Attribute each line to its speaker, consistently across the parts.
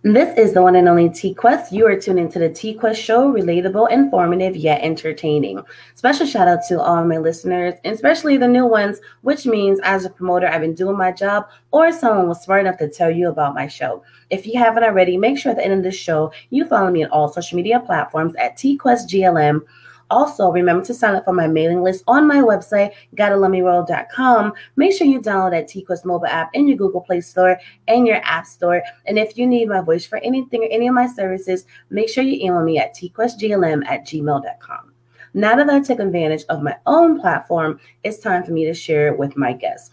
Speaker 1: This is the one and only TQuest. You are tuned into the TQuest show, relatable, informative, yet entertaining. Special shout out to all of my listeners, and especially the new ones, which means as a promoter, I've been doing my job, or someone was smart enough to tell you about my show. If you haven't already, make sure at the end of this show, you follow me on all social media platforms at TQuestGLM. Also, remember to sign up for my mailing list on my website, GottaLoveMeWorld.com. Make sure you download that TQuest mobile app in your Google Play Store and your App Store. And if you need my voice for anything or any of my services, make sure you email me at TQuestGLM@gmail.com. Now that I take advantage of my own platform, it's time for me to share it with my guests.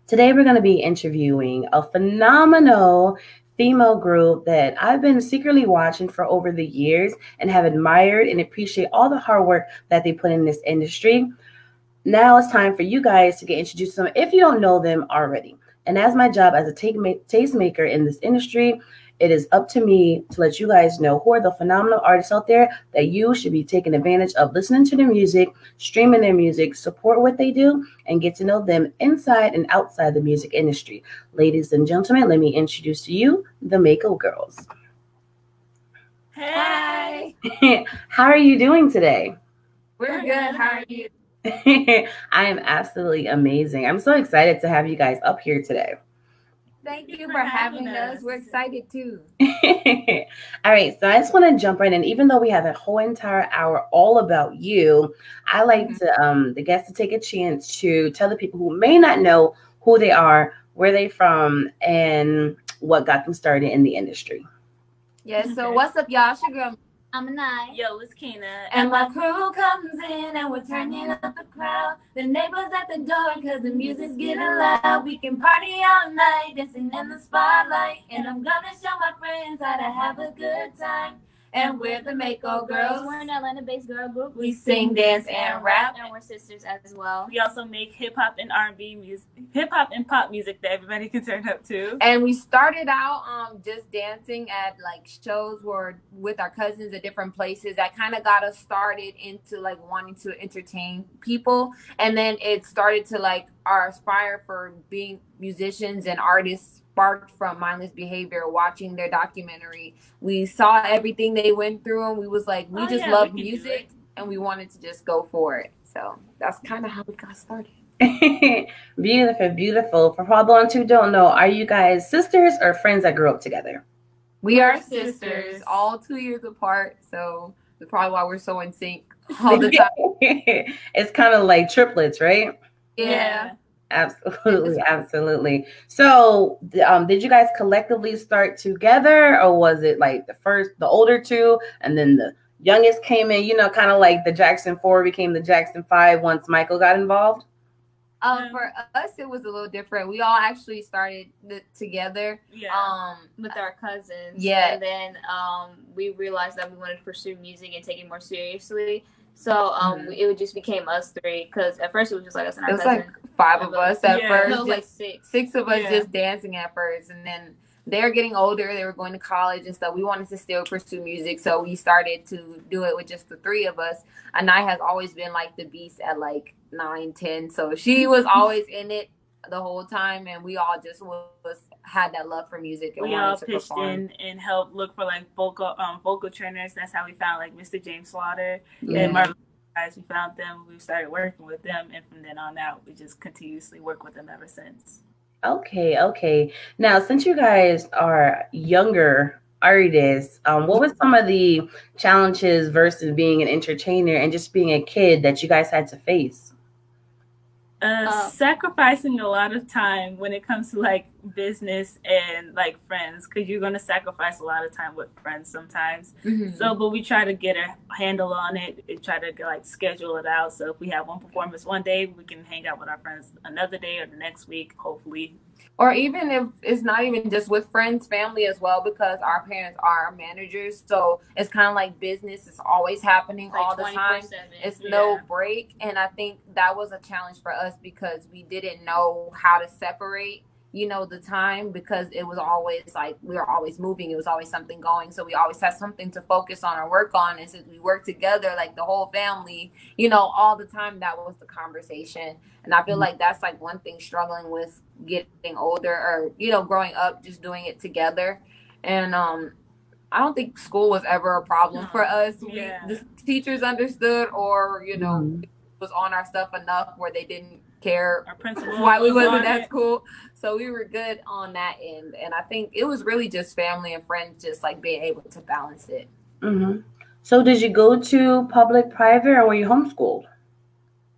Speaker 1: Today, we're going to be interviewing a phenomenal female group that I've been secretly watching for over the years and have admired and appreciate all the hard work that they put in this industry. Now it's time for you guys to get introduced to them if you don't know them already. And as my job as a tastemaker in this industry, it is up to me to let you guys know who are the phenomenal artists out there that you should be taking advantage of listening to their music, streaming their music, support what they do, and get to know them inside and outside the music industry. Ladies and gentlemen, let me introduce to you the Mako Girls.
Speaker 2: Hey!
Speaker 1: How are you doing today?
Speaker 2: We're good. How are you?
Speaker 1: I am absolutely amazing. I'm so excited to have you guys up here today.
Speaker 2: Thank you for having us. We're excited too.
Speaker 1: All right, so I just want to jump right in. Even though we have a whole entire hour all about you, I like to the guests to take a chance to tell the people who may not know who they are, where they're from, and what got them started in the industry.
Speaker 2: Yeah, so what's up, y'all? It's your girl,
Speaker 3: I'm Anai.
Speaker 4: Yo, it's Kina.
Speaker 2: and my crew comes in and we're turning up the crowd. The neighbors at the door because the music's getting loud. We can party all night, dancing in the spotlight. And I'm gonna show my friends how to have a good time. And we're the Mako Girls.
Speaker 3: We're an Atlanta-based girl group.
Speaker 2: We sing, dance, and rap.
Speaker 3: And we're sisters as well.
Speaker 4: We also make hip hop and R&B music, hip hop and pop music that everybody can turn up to.
Speaker 2: And we started out just dancing at like shows where with our cousins at different places. That kind of got us started into like wanting to entertain people. And then it started to like our aspire for being musicians and artists sparked from Mindless Behavior, watching their documentary. We saw everything they went through and we was like, we love music and we wanted to just go for it. So that's kind of how we got started.
Speaker 1: Beautiful, beautiful. For all the ones who don't know, are you guys sisters or friends that grew up together?
Speaker 2: We are sisters, all 2 years apart. So that's probably why we're so in sync all the time.
Speaker 1: It's kind of like triplets, right?
Speaker 2: Yeah.
Speaker 1: Absolutely, absolutely. So, did you guys collectively start together, or was it like the older two, and then the youngest came in? You know, kind of like the Jackson 4 became the Jackson 5 once Michael got involved.
Speaker 2: For us, it was a little different. We all actually started together.
Speaker 4: Yeah.
Speaker 3: With our cousins.
Speaker 2: Yeah.
Speaker 3: And then we realized that we wanted to pursue music and take it more seriously. So it just became us three, because at first it was just like us and our cousin.
Speaker 2: It was like 5 of us at first.
Speaker 3: It was like six.
Speaker 2: 6 of us just dancing at first. And then they're getting older. They were going to college and stuff. We wanted to still pursue music. So we started to do it with just the 3 of us. Anai has always been like the beast at like 9, 10. So she was always in it the whole time. And we all just had that love for music. And
Speaker 4: we all
Speaker 2: to
Speaker 4: pitched
Speaker 2: perform.
Speaker 4: in and helped look for like vocal trainers. That's how we found like Mr. James Slaughter
Speaker 2: Yeah.
Speaker 4: and Marvin. Guys, we found them. We started working with them, and from then on out, we just continuously work with them ever since.
Speaker 1: Okay. Now, since you guys are younger artists, what was some of the challenges versus being an entertainer and just being a kid that you guys had to face?
Speaker 4: Sacrificing a lot of time when it comes to like business and like friends, because you're going to sacrifice a lot of time with friends sometimes. So, but we try to get a handle on it and try to like schedule it out. So if we have one performance one day, we can hang out with our friends another day or the next week, hopefully.
Speaker 2: Or even if it's not even just with friends, family as well, because our parents are managers. So it's kind of like business is always happening
Speaker 3: Like
Speaker 2: all the time.
Speaker 3: 24/7.
Speaker 2: It's no break. And I think that was a challenge for us because we didn't know how to separate, the time, because it was always like we were always moving. It was always something going. So we always had something to focus on or work on. And since we worked together, like the whole family, all the time, that was the conversation. And I feel like that's like one thing struggling with getting older or, growing up, just doing it together. And I don't think school was ever a problem for us. The teachers understood, or you know, was on our stuff enough where they didn't care why we wasn't at school. So we were good on that end. And I think it was really just family and friends, just like being able to balance it.
Speaker 1: So did you go to public, private, or were you homeschooled?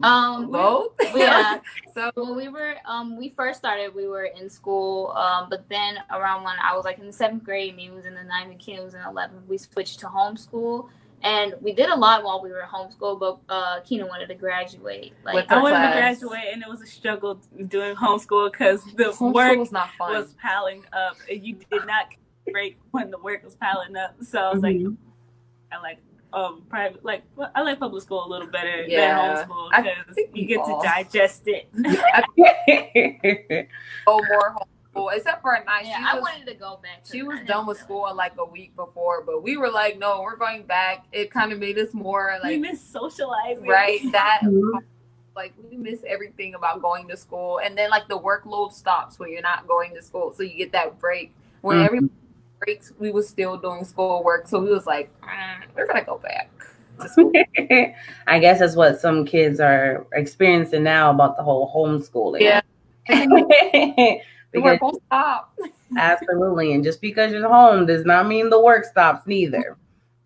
Speaker 2: Both.
Speaker 3: Yeah. So when we first started, we were in school. But then around when I was like in the 7th grade, me was in the 9th, and Keena was in 11th, we switched to homeschool. And we did a lot while we were homeschooled, but Keena wanted to graduate. Like
Speaker 4: I wanted to graduate, and it was a struggle doing homeschool because the work was piling up, and you did not break when the work was piling up. So I was like, I like private, like I like public school a little better than homeschool because you get to digest it.
Speaker 2: More homeschool, except for at night.
Speaker 3: I wanted to go back.
Speaker 2: She was done with school like a week before, but we were like, no, we're going back. It kind of made us more like,
Speaker 4: we miss socializing,
Speaker 2: right? That like we miss everything about going to school, and then like the workload stops when you're not going to school, so you get that break where every breaks we was still doing school work, so we was like, we're gonna go back to school.
Speaker 1: I guess that's what some kids are experiencing now about the whole homeschooling.
Speaker 2: Yeah.
Speaker 1: The
Speaker 2: work won't stop.
Speaker 1: Absolutely. And just because you're home does not mean the work stops neither.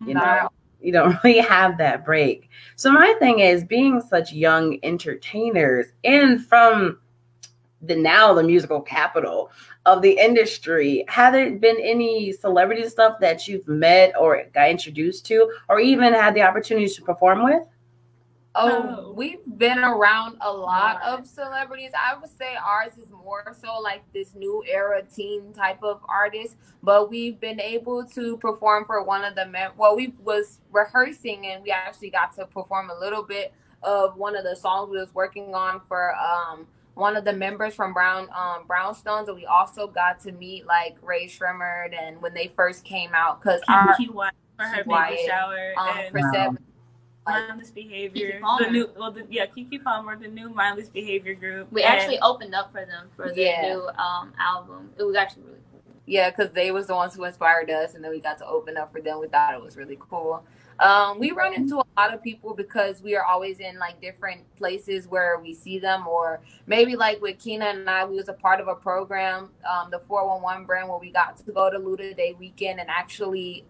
Speaker 1: You know, you don't really have that break. So my thing is, being such young entertainers and from the musical capital of the industry, have there been any celebrity stuff that you've met or got introduced to or even had the opportunity to perform with?
Speaker 2: We've been around a lot of celebrities. I would say ours is more so like this new era teen type of artist, but we've been able to perform for one of the we was rehearsing, and we actually got to perform a little bit of one of the songs we was working on for one of the members from Brownstones, and we also got to meet like Ray Shremmerd and when they first came out, because
Speaker 4: Kiki Wyatt for her baby shower, and Mindless Behavior, Kiki Palmer, the new Mindless Behavior group.
Speaker 3: We actually opened up for them for their new album. It was actually really cool.
Speaker 2: Yeah, because they was the ones who inspired us, and then we got to open up for them. We thought it was really cool. We run into a lot of people because we are always in like different places where we see them, or maybe like with Keena and I, we was a part of a program, the 411 brand, where we got to go to Luda Day weekend and actually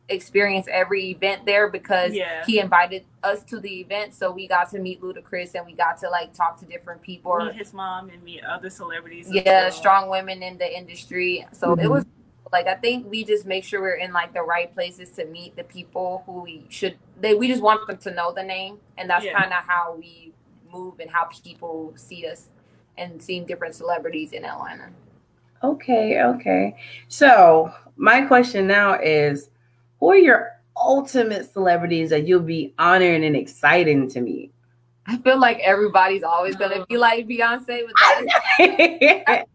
Speaker 2: experience every event there because he invited us to the event, so we got to meet Ludacris and we got to like talk to different people,
Speaker 4: meet his mom and meet other celebrities,
Speaker 2: strong women in the industry. So it was like, I think we just make sure we're in like the right places to meet the people who we just want them to know the name, and that's kind of how we move and how people see us and seeing different celebrities in Atlanta.
Speaker 1: Okay. So my question now is, who are your ultimate celebrities that you'll be honored and excited to meet?
Speaker 2: I feel like everybody's always going to be like Beyonce with that.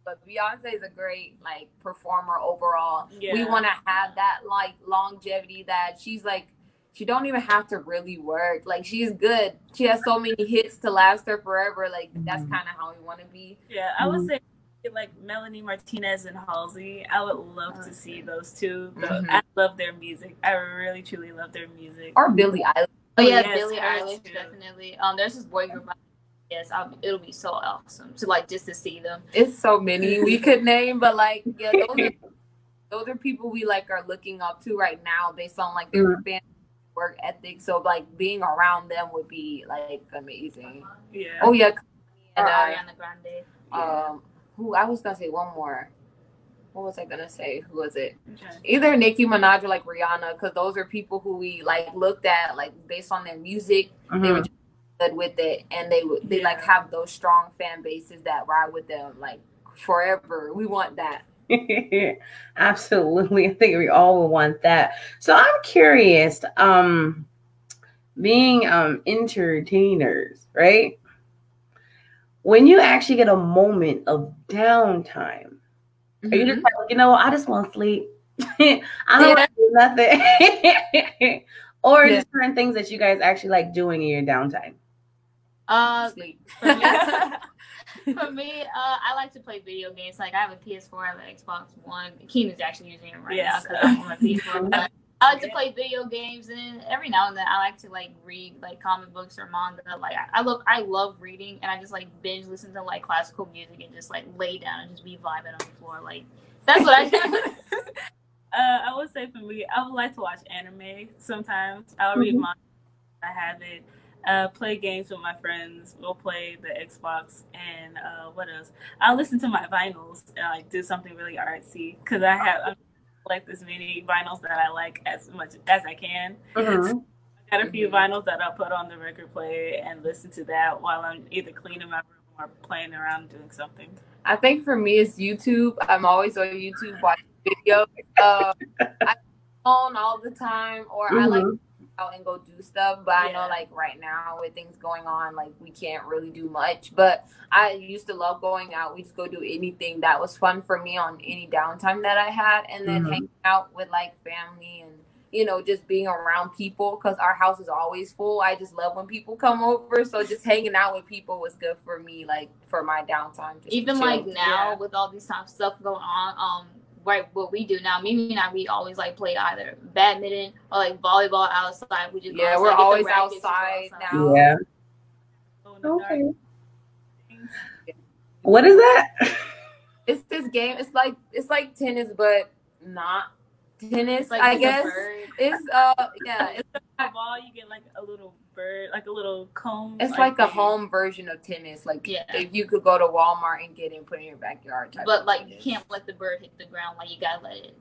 Speaker 2: But Beyonce is a great like performer overall. We want to have that like longevity that she's like, she don't even have to really work. Like, she's good. She has so many hits to last her forever. Like, that's kind of how we want to be.
Speaker 4: Yeah, I would say like Melanie Martinez and Halsey. I would love to see those two. I love their music. I really truly love their music.
Speaker 2: Or Billie Eilish.
Speaker 3: Oh yeah, Billie Eilish definitely. There's this boy group. Yes, it'll be so awesome to like just to see them.
Speaker 2: It's so many we could name, but like those are people we like are looking up to right now based on like their fan work ethic. So like being around them would be like amazing.
Speaker 4: Yeah.
Speaker 2: Oh yeah.
Speaker 3: And Ariana Grande.
Speaker 2: Who I was gonna say one more. What was I gonna say? Who was it? Either Nicki Minaj or like Rihanna, because those are people who we like looked at like based on their music. They were just good with it, and they like have those strong fan bases that ride with them like forever. We want that.
Speaker 1: Absolutely. I think we all would want that. So I'm curious, being entertainers, right? When you actually get a moment of downtime, are you just like, you know, I just want to sleep. I don't want to do nothing. Or just certain things that you guys actually like doing in your downtime?
Speaker 3: Sleep. For me, I like to play video games. Like I have a PS4, I have an Xbox One. Keenan's actually using it right now because I'm on my PS4. But I like to play video games, and every now and then I like to like read like comic books or manga. Like I love reading, and I just like binge listen to like classical music and just like lay down and just be vibing on the floor. Like that's what I do.
Speaker 4: I would say for me, I would like to watch anime sometimes. I'll read manga. I have it. Play games with my friends. We'll play the Xbox, and what else? I'll listen to my vinyls and like do something really artsy because I collect as many vinyls that I like as much as I can. So I got a few vinyls that I'll put on the record player and listen to that while I'm either cleaning my room or playing around doing something.
Speaker 2: I think for me it's YouTube. I'm always on YouTube watching videos. I phone all the time, or I like out and go do stuff, but I know like right now with things going on, like we can't really do much. But I used to love going out. We just go do anything that was fun for me on any downtime that I had, and then hanging out with like family and just being around people because our house is always full. I just love when people come over, so just hanging out with people was good for me, like for my downtime. Just
Speaker 3: even like now with all these types of stuff going on, right, what we do now, Mimi and I, we always like play either badminton or like volleyball outside. We just
Speaker 2: we're always outside now.
Speaker 1: Yeah. Okay. What is that?
Speaker 2: It's this game. It's like tennis, but not tennis. Like I guess it's
Speaker 4: It's a ball. You get like a little bird, like a little cone.
Speaker 2: It's like a home version of tennis. Like if you could go to Walmart and get it and put it in your backyard.
Speaker 3: But like you can't let the bird hit the ground. Like you gotta let it.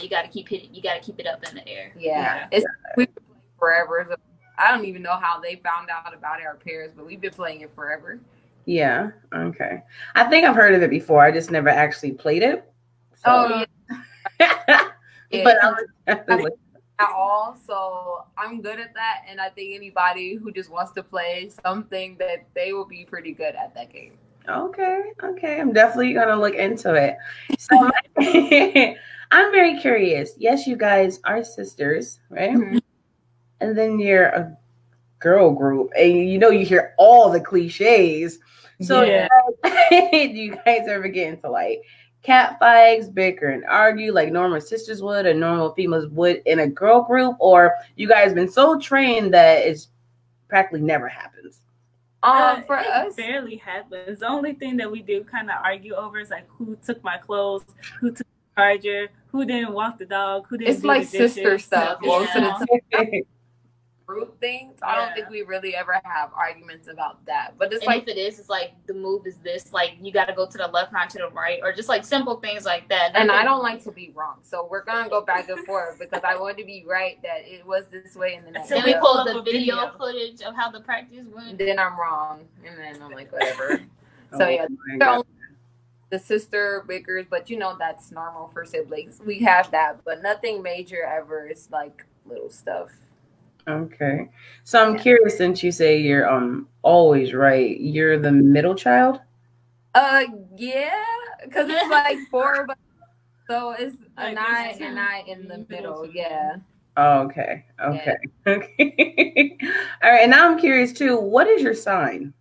Speaker 3: You gotta keep hitting. You gotta keep it up in the air.
Speaker 2: Yeah. It's we've been playing forever. So I don't even know how they found out about it, our parents, but we've been playing it forever.
Speaker 1: Yeah. Okay. I think I've heard of it before. I just never actually played it. So.
Speaker 2: Oh yeah.
Speaker 1: But
Speaker 2: at all, so I'm good at that, and I think anybody who just wants to play something that they will be pretty good at that game.
Speaker 1: Okay, I'm definitely gonna look into it. So I'm very curious. Yes, you guys are sisters, right? And then you're a girl group, and you hear all the cliches. So do you guys ever get into like cat fights, bicker and argue like normal sisters would or normal females would in a girl group, or you guys been so trained that it's practically never happens?
Speaker 2: For us,
Speaker 4: barely happens. The only thing that we do kind of argue over is like who took my clothes, who took the charger, who didn't walk the dog, who didn't.
Speaker 2: It's like sister stuff. Most of the time. Group things. I don't think we really ever have arguments about that. But it's like
Speaker 3: if it is, it's like the move is this, like you got to go to the left, not to the right, or just like simple things like that.
Speaker 2: And I don't like to be wrong, so we're gonna go back and forth because I want to be right that it was this way, and then
Speaker 3: we pull the video footage of how the practice went.
Speaker 2: And then I'm wrong, and then I'm like whatever. So the sister bickers, but that's normal for siblings. We have that, but nothing major ever. It's like little stuff.
Speaker 1: Okay. So I'm curious, since you say you're always right, you're the middle child?
Speaker 2: Yeah, because it's like 4 of us, so it's an I and I in the middle. Yeah.
Speaker 1: Oh, okay. Okay. All right. And now I'm curious too, what is your sign?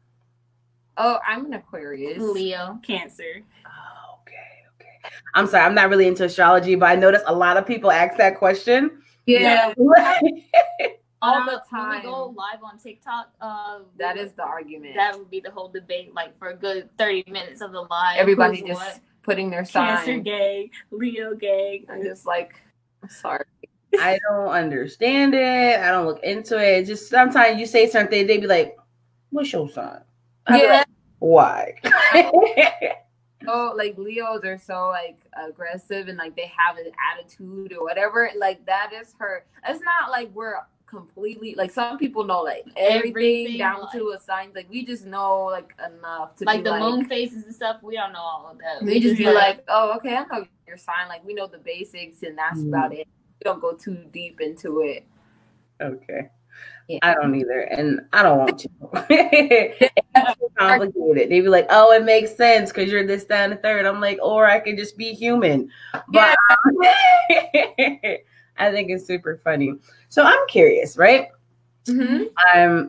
Speaker 2: Oh, I'm an Aquarius.
Speaker 3: Leo.
Speaker 4: Cancer.
Speaker 1: Oh, okay. I'm sorry, I'm not really into astrology, but I noticed a lot of people ask that question.
Speaker 2: Yeah. All the time.
Speaker 3: When we go live on TikTok,
Speaker 2: that is the argument.
Speaker 3: That would be the whole debate, like for a good 30 minutes of the live.
Speaker 2: Everybody just putting their sign.
Speaker 4: Cancer gang, Leo gang.
Speaker 2: I'm just like, I'm sorry.
Speaker 1: I don't understand it. I don't look into it. Just sometimes you say something, they be like, "What's your sign?"
Speaker 2: Like,
Speaker 1: why?
Speaker 2: Oh, like Leos are so like aggressive and like they have an attitude or whatever. Like that is her. It's not like we're completely like some people know like everything down like, to a sign. Like we just know like enough to
Speaker 3: like
Speaker 2: be
Speaker 3: the moon phases and stuff. We don't know all of that.
Speaker 2: We just be like, oh, okay, I know your sign. Like we know the basics and that's about it. We don't go too deep into it.
Speaker 1: Okay. Yeah. I don't either, and I don't want to. It's so complicated. They be like, "Oh, it makes sense because you're this, that, and the third." I'm like, or I can just be human. But I think it's super funny. So I'm curious, right?
Speaker 2: Mm-hmm.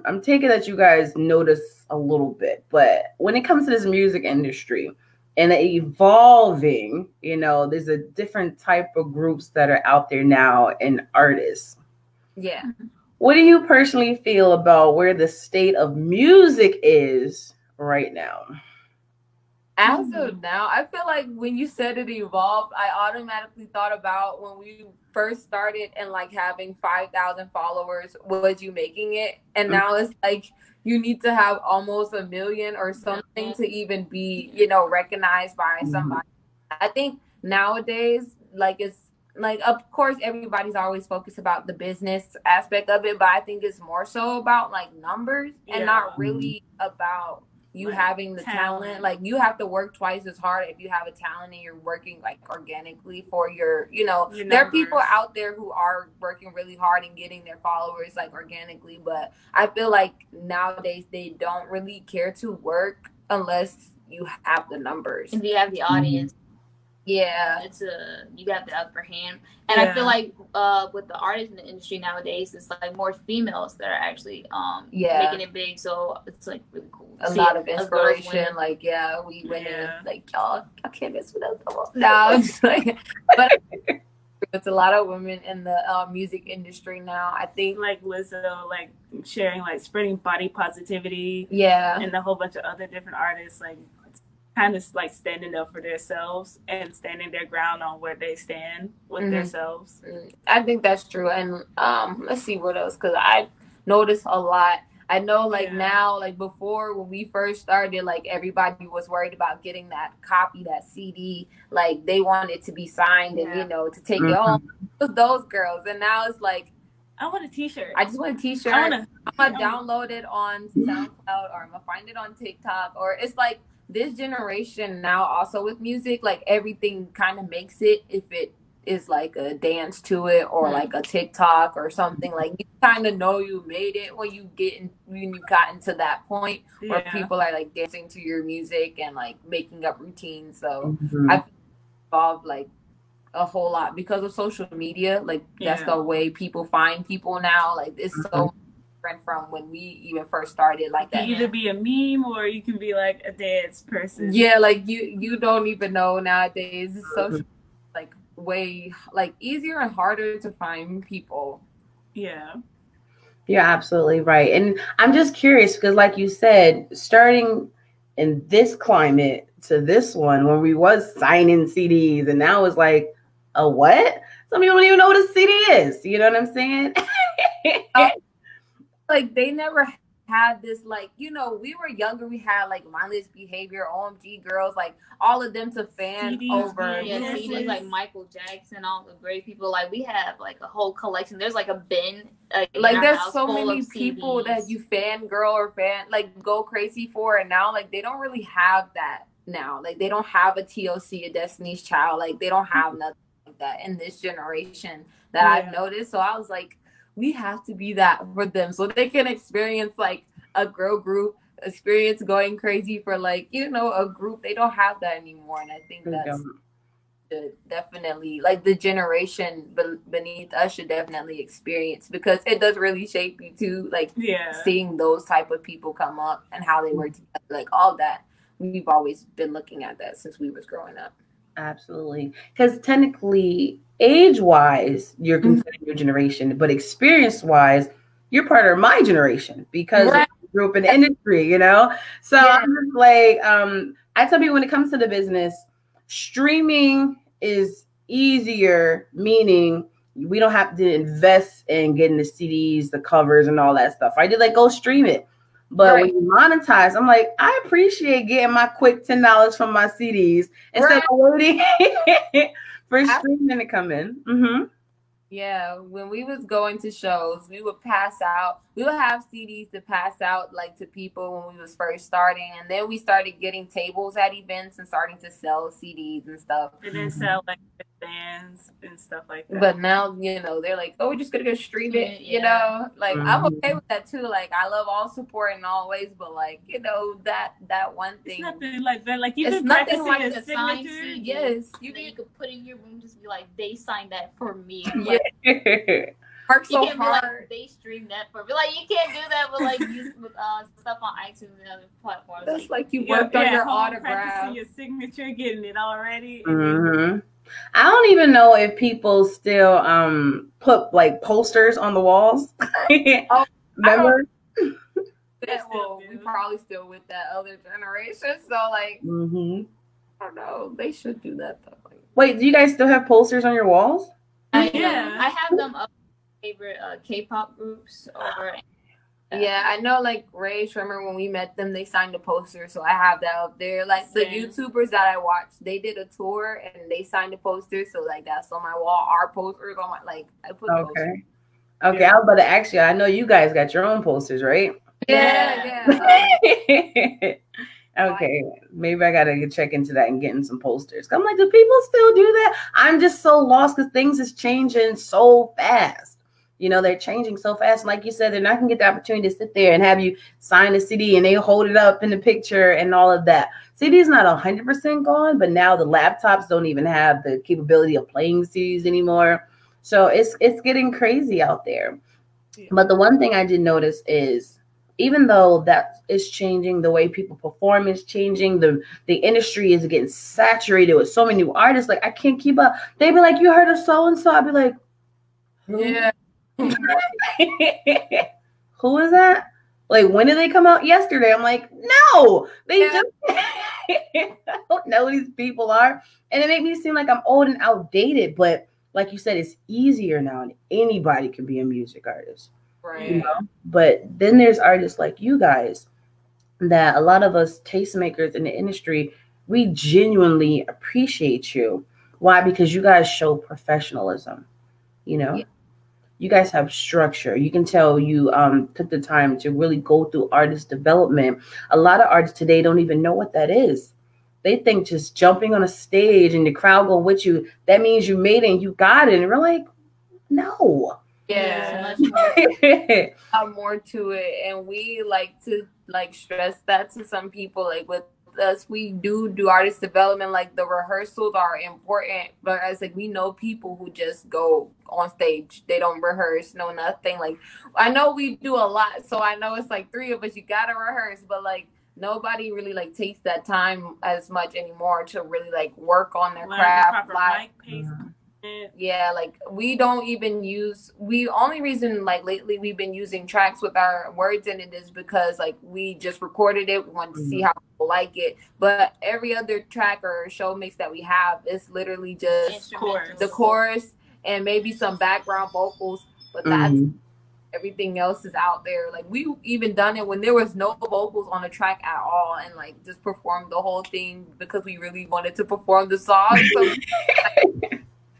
Speaker 1: I'm taking that you guys notice a little bit, but when it comes to this music industry and evolving, you know, there's a different type of groups that are out there now and artists.
Speaker 2: Yeah.
Speaker 1: What do you personally feel about where the state of music is right now?
Speaker 2: As of now, I feel like when you said it evolved, I automatically thought about when we first started and like having 5,000 followers, was you making it? And now it's like you need to have almost 1 million or something to even be, you know, recognized by somebody. I think nowadays, like it's like, of course, everybody's always focused about the business aspect of it, but I think it's more so about like numbers and not really about you like having the talent. Like you have to work twice as hard if you have a talent and you're working like organically for your, you know, there are people out there who are working really hard and getting their followers like organically, but I feel like nowadays they don't really care to work unless you have the numbers.
Speaker 3: And you have the audience.
Speaker 2: Yeah,
Speaker 3: you got the upper hand, and I feel like with the artists in the industry nowadays, it's like more females that are actually making it big. So it's like really cool.
Speaker 2: A lot of inspiration. Like we went in like y'all can't mess with us. No, it's like, but it's a lot of women in the music industry now. I think
Speaker 4: like Lizzo, like sharing, like spreading body positivity.
Speaker 2: Yeah,
Speaker 4: and a whole bunch of other different artists like. Kind of like standing up for themselves and standing their ground on where they stand with themselves.
Speaker 2: I think that's true. And let's see what else, because I noticed a lot. I know like now, like before when we first started, like everybody was worried about getting that copy, that CD. Like they wanted to be signed and, you know, to take it home. It was those girls. And now it's like,
Speaker 4: I want a t-shirt.
Speaker 2: I just want a t-shirt. I'm going to download it on SoundCloud or I'm going to find it on TikTok. Or it's like, this generation now also with music, like everything kind of makes it if it is like a dance to it or like a TikTok or something, like you kind of know you made it when you got into that point where people are like dancing to your music and like making up routines. So I've evolved like a whole lot because of social media. Like that's the way people find people now. Like it's so from when we even first started, like that.
Speaker 4: You can either be a meme or you can be like a dance person.
Speaker 2: Yeah, like you don't even know nowadays. It's so like way like easier and harder to find people.
Speaker 4: Yeah.
Speaker 1: You're absolutely right. And I'm just curious because like you said, starting in this climate to this one when we was signing CDs and now it's like a what? Some people don't even know what a CD is. You know what I'm saying?
Speaker 2: Like they never had this, like, you know, we were younger, we had like Mindless Behavior, OMG Girls, like all of them to fan CDs, over.
Speaker 3: CDs like Michael Jackson, all the great people. Like we have like a whole collection. There's like a bin.
Speaker 2: Like there's so many people that you fangirl or go crazy for, and now like they don't really have that now. Like they don't have a TOC, a Destiny's Child. Like they don't have nothing like that in this generation that I've noticed. So I was like, we have to be that for them so they can experience like a girl group experience going crazy for like, you know, a group. They don't have that anymore. And I think that's definitely like the generation beneath us should definitely experience, because it does really shape you too. Like seeing those type of people come up and how they work together, like all that. We've always been looking at that since we was growing up.
Speaker 1: Absolutely. Because technically, age-wise, you're considered your generation, but experience-wise, you're part of my generation because you grew up in the industry, you know? So I'm just like, I tell people when it comes to the business, streaming is easier, meaning we don't have to invest in getting the CDs, the covers, and all that stuff. I did like, go stream it. But when you monetize, I'm like, I appreciate getting my quick $10 from my CDs instead of waiting for streaming to come in.
Speaker 2: Yeah, when we was going to shows, we would pass out. We would have CDs to pass out like to people when we was first starting, and then we started getting tables at events and starting to sell CDs and stuff.
Speaker 4: And then sell like bands and stuff like that.
Speaker 2: But now, you know, they're like, oh, we're just gonna go stream it. You know, like I'm okay with that too. Like I love all support in all ways, but like, you know, that one thing.
Speaker 4: It's nothing like that. Like you
Speaker 2: it's
Speaker 4: can
Speaker 2: nothing like
Speaker 3: the
Speaker 2: signature.
Speaker 3: Yes, you could put in your room, just be like, they signed that for me.
Speaker 2: Yeah. Work
Speaker 3: You
Speaker 2: so
Speaker 3: can't be
Speaker 2: hard.
Speaker 3: like, they stream that for me. Like, you can't do that with like with stuff on iTunes and other platforms.
Speaker 2: That's like you worked on your autograph,
Speaker 4: practicing your signature, getting it already.
Speaker 1: Mm-hmm. I don't even know if people still put like posters on the walls. Remember?
Speaker 2: Well, we probably still with that other generation. So like, I don't know. They should do that though. Like,
Speaker 1: wait, do you guys still have posters on your walls?
Speaker 3: I have them up favorite K-pop groups or.
Speaker 2: Yeah, I know. Like Ray Shrimmer, when we met them, they signed a poster, so I have that up there. Like the YouTubers that I watched, they did a tour and they signed a poster, so like that's on my wall. Our posters on my I put.
Speaker 1: Okay. Okay, I was about to ask you. I know you guys got your own posters, right?
Speaker 2: Yeah.
Speaker 1: Okay, maybe I gotta check into that and getting some posters. I'm like, do people still do that? I'm just so lost because things is changing so fast. You know, they're changing so fast. And like you said, they're not gonna get the opportunity to sit there and have you sign a CD and they hold it up in the picture and all of that. CD is not 100% gone, but now the laptops don't even have the capability of playing CDs anymore. So it's getting crazy out there. Yeah. But the one thing I did notice is, even though that is changing, the way people perform is changing, the industry is getting saturated with so many new artists. Like, I can't keep up. They'd be like, you heard of so-and-so? I'd be like,
Speaker 2: yeah.
Speaker 1: Who is that? Like, when did they come out? Yesterday. I'm like, no, they just I don't know who these people are. And it made me seem like I'm old and outdated. But like you said, it's easier now, and anybody can be a music artist.
Speaker 2: Right.
Speaker 1: You know? But then there's artists like you guys that a lot of us tastemakers in the industry, we genuinely appreciate you. Why? Because you guys show professionalism. You know? Yeah. You guys have structure. You can tell you took the time to really go through artist development. A lot of artists today don't even know what that is. They think just jumping on a stage and the crowd go with you, that means you made it and you got it. And we're like, no.
Speaker 2: Yeah. More to it. And we like to stress that to some people. Like with us, we do artist development. Like the rehearsals are important, but as like we know people who just go on stage, they don't rehearse, no nothing. Like I know we do a lot, so I know it's like 3 of us, you gotta rehearse, but like nobody really like takes that time as much anymore to really like work on their craft. Yeah, like we don't even use, only reason like lately we've been using tracks with our words in it is because like we just recorded it, we wanted to see how people like it, but every other track or show mix that we have is literally just the chorus and maybe some background vocals, but that's everything else is out there. Like we even done it when there was no vocals on the track at all, and like just performed the whole thing because we really wanted to perform the song. So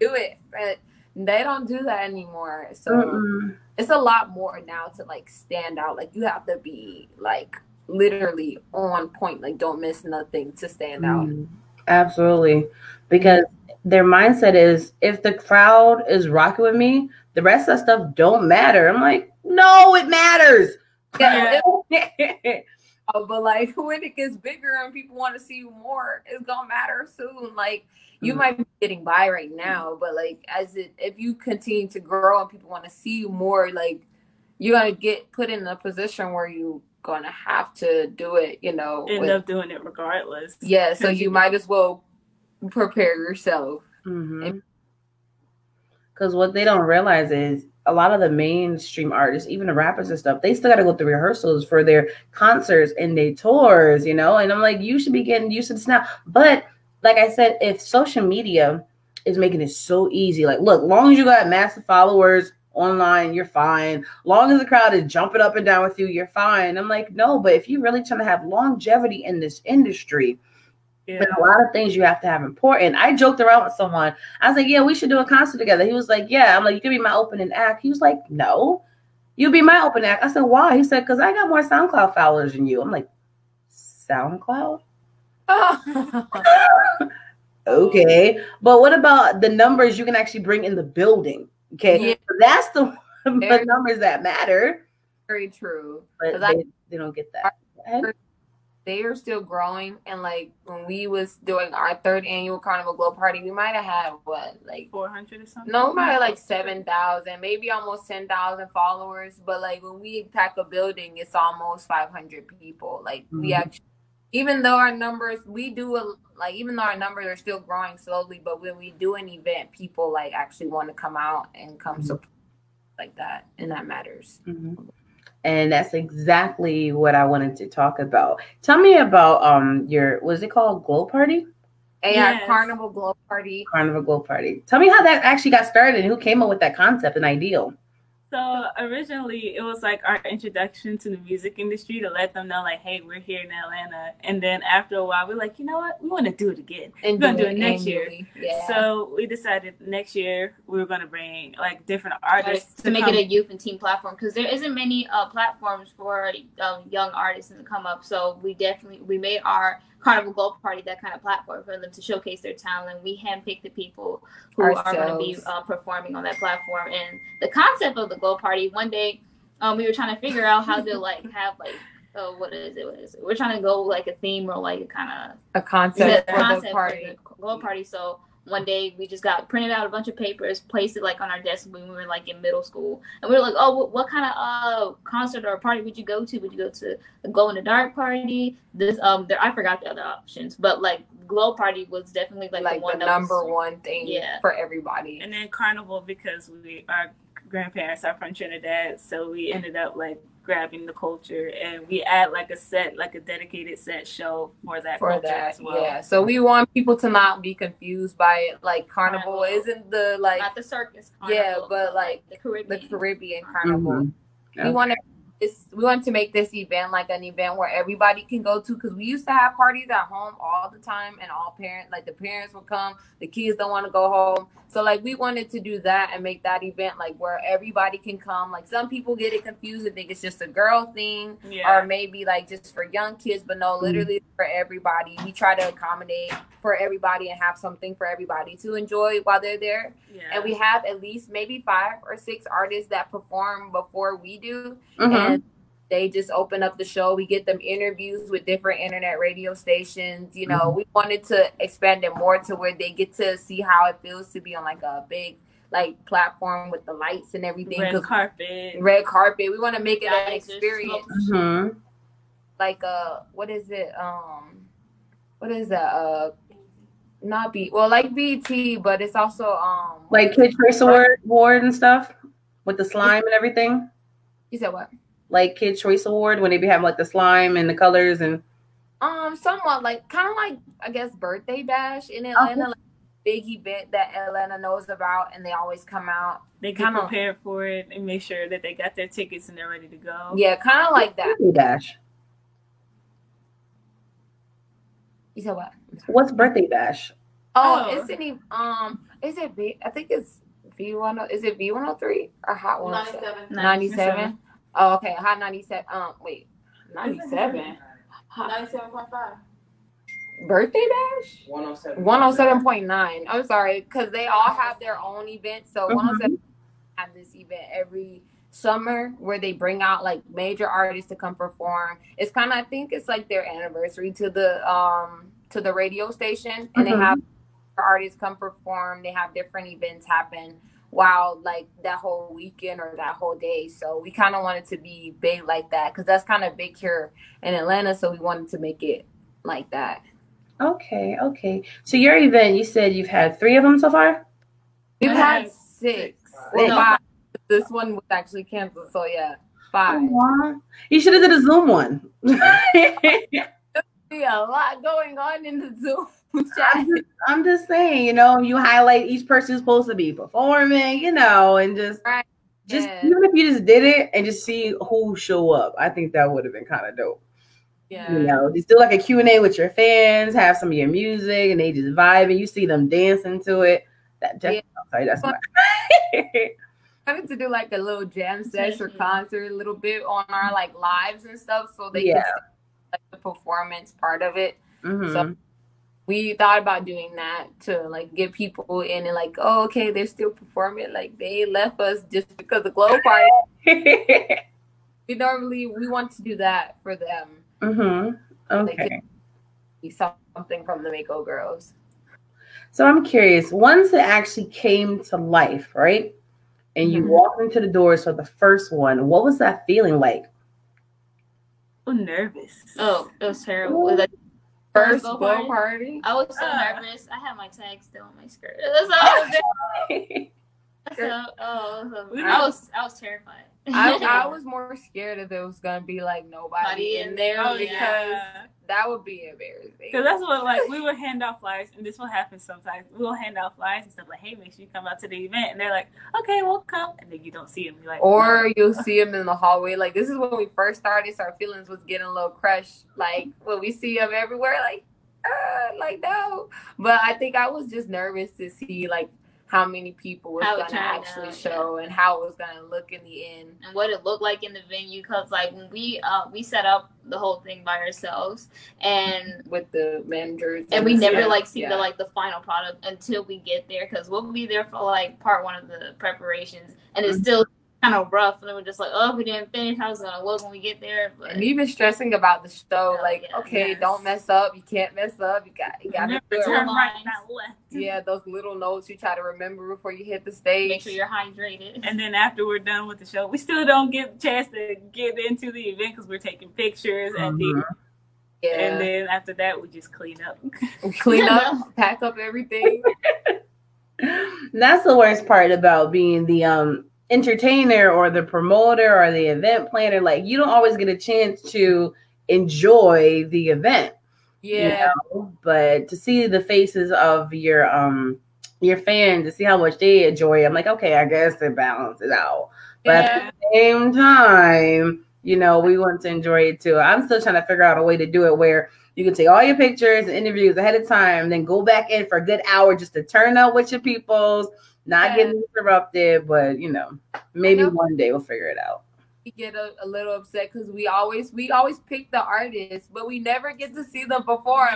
Speaker 2: do it, but they don't do that anymore. So it's a lot more now to like stand out. Like you have to be like literally on point, like don't miss nothing to stand out.
Speaker 1: Absolutely, because their mindset is if the crowd is rocking with me, the rest of that stuff don't matter. I'm like, no, it matters.
Speaker 2: Yeah. But like when it gets bigger and people want to see you more, it's gonna matter soon. Like you might be getting by right now, but like if you continue to grow and people want to see you more, like you're gonna get put in a position where you gonna have to do it, you know.
Speaker 4: End up doing it regardless.
Speaker 2: Yeah, so you might as well prepare yourself.
Speaker 1: Because what they don't realize is a lot of the mainstream artists, even the rappers and stuff, they still got to go through rehearsals for their concerts and their tours, you know. And I'm like, you should be getting used to this now. But like I said, if social media is making it so easy, like, look, long as you got massive followers online, you're fine. Long as the crowd is jumping up and down with you, you're fine. I'm like, no, but if you're really trying to have longevity in this industry, there's a lot of things you have to have important. I joked around with someone. I was like, yeah, we should do a concert together. He was like, yeah. I'm like, you could be my opening act. He was like, no, you'll be my opening act. I said, why? He said, because I got more SoundCloud followers than you. I'm like, SoundCloud? Okay. But what about the numbers you can actually bring in the building? Okay. Yeah. That's the numbers that matter.
Speaker 2: Very true.
Speaker 1: But they don't get that.
Speaker 2: they are still growing. And like when we was doing our 3rd annual Carnival Glow Party, we might have had what, like
Speaker 4: 400 or something?
Speaker 2: No, we might have like 7,000, maybe almost 10,000 followers. But like when we pack a building, it's almost 500 people. Like we actually, even though our numbers, even though our numbers are still growing slowly, but when we do an event, people like actually want to come out and come support like that, and that matters.
Speaker 1: And that's exactly what I wanted to talk about. Tell me about your, what's it called, Glow Party?
Speaker 2: Yeah, Carnival Glow Party.
Speaker 1: Carnival Glow Party. Tell me how that actually got started and who came up with that concept and ideal.
Speaker 4: So originally, it was like our introduction to the music industry to let them know, like, hey, we're here in Atlanta. And then after a while, we're like, you know what? We want to do it again. And we're going to do it next year. Yeah. So we decided next year we were going to bring like different artists
Speaker 3: to make it a youth and teen platform, because there isn't many platforms for young artists to come up. So we made our Carnival Glow Party that kind of platform for them to showcase their talent. We handpicked the people who are going to be performing on that platform. And the concept of the Glow Party, one day we were trying to figure out how to like have like, what is it? We're trying to go like a theme or like a concept for the Glow Party. So one day we just got printed out a bunch of papers, placed it like on our desk when we were like in middle school, and we were like, oh, what kind of concert or party would you go to? Would you go to the glow in the dark party? This I forgot the other options, but like Glow Party was definitely like the
Speaker 2: number one thing for everybody.
Speaker 4: And then Carnival, because our grandparents are from Trinidad, so we ended up like grabbing the culture, and we add like a dedicated set show for that as well.
Speaker 2: Yeah, so we want people to not be confused by it. Like Carnival isn't the like
Speaker 3: not the circus Carnival,
Speaker 2: yeah, but like the Caribbean Carnival.
Speaker 1: Okay.
Speaker 2: We want to make this event like an event where everybody can go to, because we used to have parties at home all the time, and the parents would come, the kids don't want to go home. So like we wanted to do that and make that event like where everybody can come. Like some people get it confused and think it's just a girl thing, or maybe like just for young kids, but no, literally for everybody. We try to accommodate for everybody and have something for everybody to enjoy while they're there. And we have at least maybe 5 or 6 artists that perform before we do. And they just open up the show. We get them interviews with different internet radio stations. You know, we wanted to expand it more to where they get to see how it feels to be on like a big like platform with the lights and everything.
Speaker 4: Red carpet.
Speaker 2: We want to make it an experience. Like what is it? What is that? Not like BT, but it's also
Speaker 1: like Kid Choice Award and stuff with the slime and everything.
Speaker 2: You said what?
Speaker 1: Like Kid Choice Award when they be having like the slime and the colors and
Speaker 2: somewhat like kind of like I guess Birthday Bash in Atlanta, like big event that Atlanta knows about, and they always come out.
Speaker 4: They get prepared for it and make sure that they got their tickets and they're ready to go.
Speaker 2: Yeah, kind of like that.
Speaker 1: Birthday Bash.
Speaker 2: You said what?
Speaker 1: What's Birthday Bash?
Speaker 2: Isn't he? Is it V? I think it's V1. Is it V103 or Hot 107? 97. Oh, okay. Hot 97. Wait, 97.
Speaker 3: 97.5.
Speaker 2: Birthday Bash? 107.9. I'm sorry, because they all have their own events. So 107 have this event every summer where they bring out like major artists to come perform. It's kind of, I think it's like their anniversary to the radio station, and they have artists come perform. They have different events happen while like that whole weekend or that whole day. So we kind of wanted to be big like that, because that's kind of big here in Atlanta. So we wanted to make it like that.
Speaker 1: Okay. So your event, you said you've had 3 of them so far?
Speaker 2: We've had 6. Well, 5. This one was actually canceled. So yeah, 5.
Speaker 1: You should have did a Zoom one.
Speaker 2: Be a lot going on in the Zoom.
Speaker 1: I'm just saying, you know, you highlight each person's supposed to be performing, you know, and just even if you just did it and just see who show up, I think that would have been kind of dope.
Speaker 2: Yeah,
Speaker 1: you know, just do like a Q&A with your fans, have some of your music, and they just vibe, and you see them dancing to it. That's my.
Speaker 2: I wanted to do like a little jam session or concert a little bit on our like lives and stuff, so they can see like the performance part of it. So we thought about doing that to like get people in and like, oh, okay, they're still performing. Like they left us just because of Glow Party. We want to do that for them.
Speaker 1: Okay.
Speaker 2: Something from the Mako Girls.
Speaker 1: So I'm curious, once it actually came to life, right? And you walked into the doors for the first one, what was that feeling like?
Speaker 4: Nervous.
Speaker 3: Oh, it was terrible. The
Speaker 2: first go party.
Speaker 3: I was so nervous. I had my tag still on my skirt. That's all I was doing. I was terrified.
Speaker 2: I was more scared if there was gonna be like nobody in there because that would be embarrassing.
Speaker 4: Because that's what, like, we would hand out flyers, and this will happen sometimes. We'll hand out flyers and stuff like, "Hey, make sure you come out to the event," and they're like, "Okay, we'll come," and then you don't see them. You're like,
Speaker 2: or you'll see them in the hallway. Like, this is when we first started, so our feelings was getting a little crushed. Like when we see them everywhere, like no. But I think I was just nervous to see like how many people was going to actually show and how it was going to look in the end.
Speaker 3: And what it looked like in the venue. Because, like, when we set up the whole thing by ourselves and
Speaker 2: with the managers.
Speaker 3: And we never, see the final product until we get there. Because we'll be there for, like, part one of the preparations. And it's still kind of rough. And then we're just like, oh, we didn't finish. How was it going to look when we get there? But,
Speaker 2: and even stressing about the show. Don't mess up. You can't mess up. You got to
Speaker 4: turn right, not left.
Speaker 2: Yeah, those little notes you try to remember before you hit the stage.
Speaker 3: Make sure you're hydrated.
Speaker 4: And then after we're done with the show, we still don't get a chance to get into the event because we're taking pictures and then after that we just clean up.
Speaker 2: Pack up everything.
Speaker 1: That's the worst part about being the entertainer or the promoter or the event planner. Like, you don't always get a chance to enjoy the event.
Speaker 2: Yeah.
Speaker 1: But to see the faces of your fans, to see how much they enjoy it, I'm like, okay, I guess it balances out. But at the same time, we want to enjoy it too. I'm still trying to figure out a way to do it where you can take all your pictures and interviews ahead of time, then go back in for a good hour just to turn up with your peoples, not getting interrupted. But maybe one day we'll figure it out.
Speaker 2: We get a little upset because we always pick the artists, but we never get to see them perform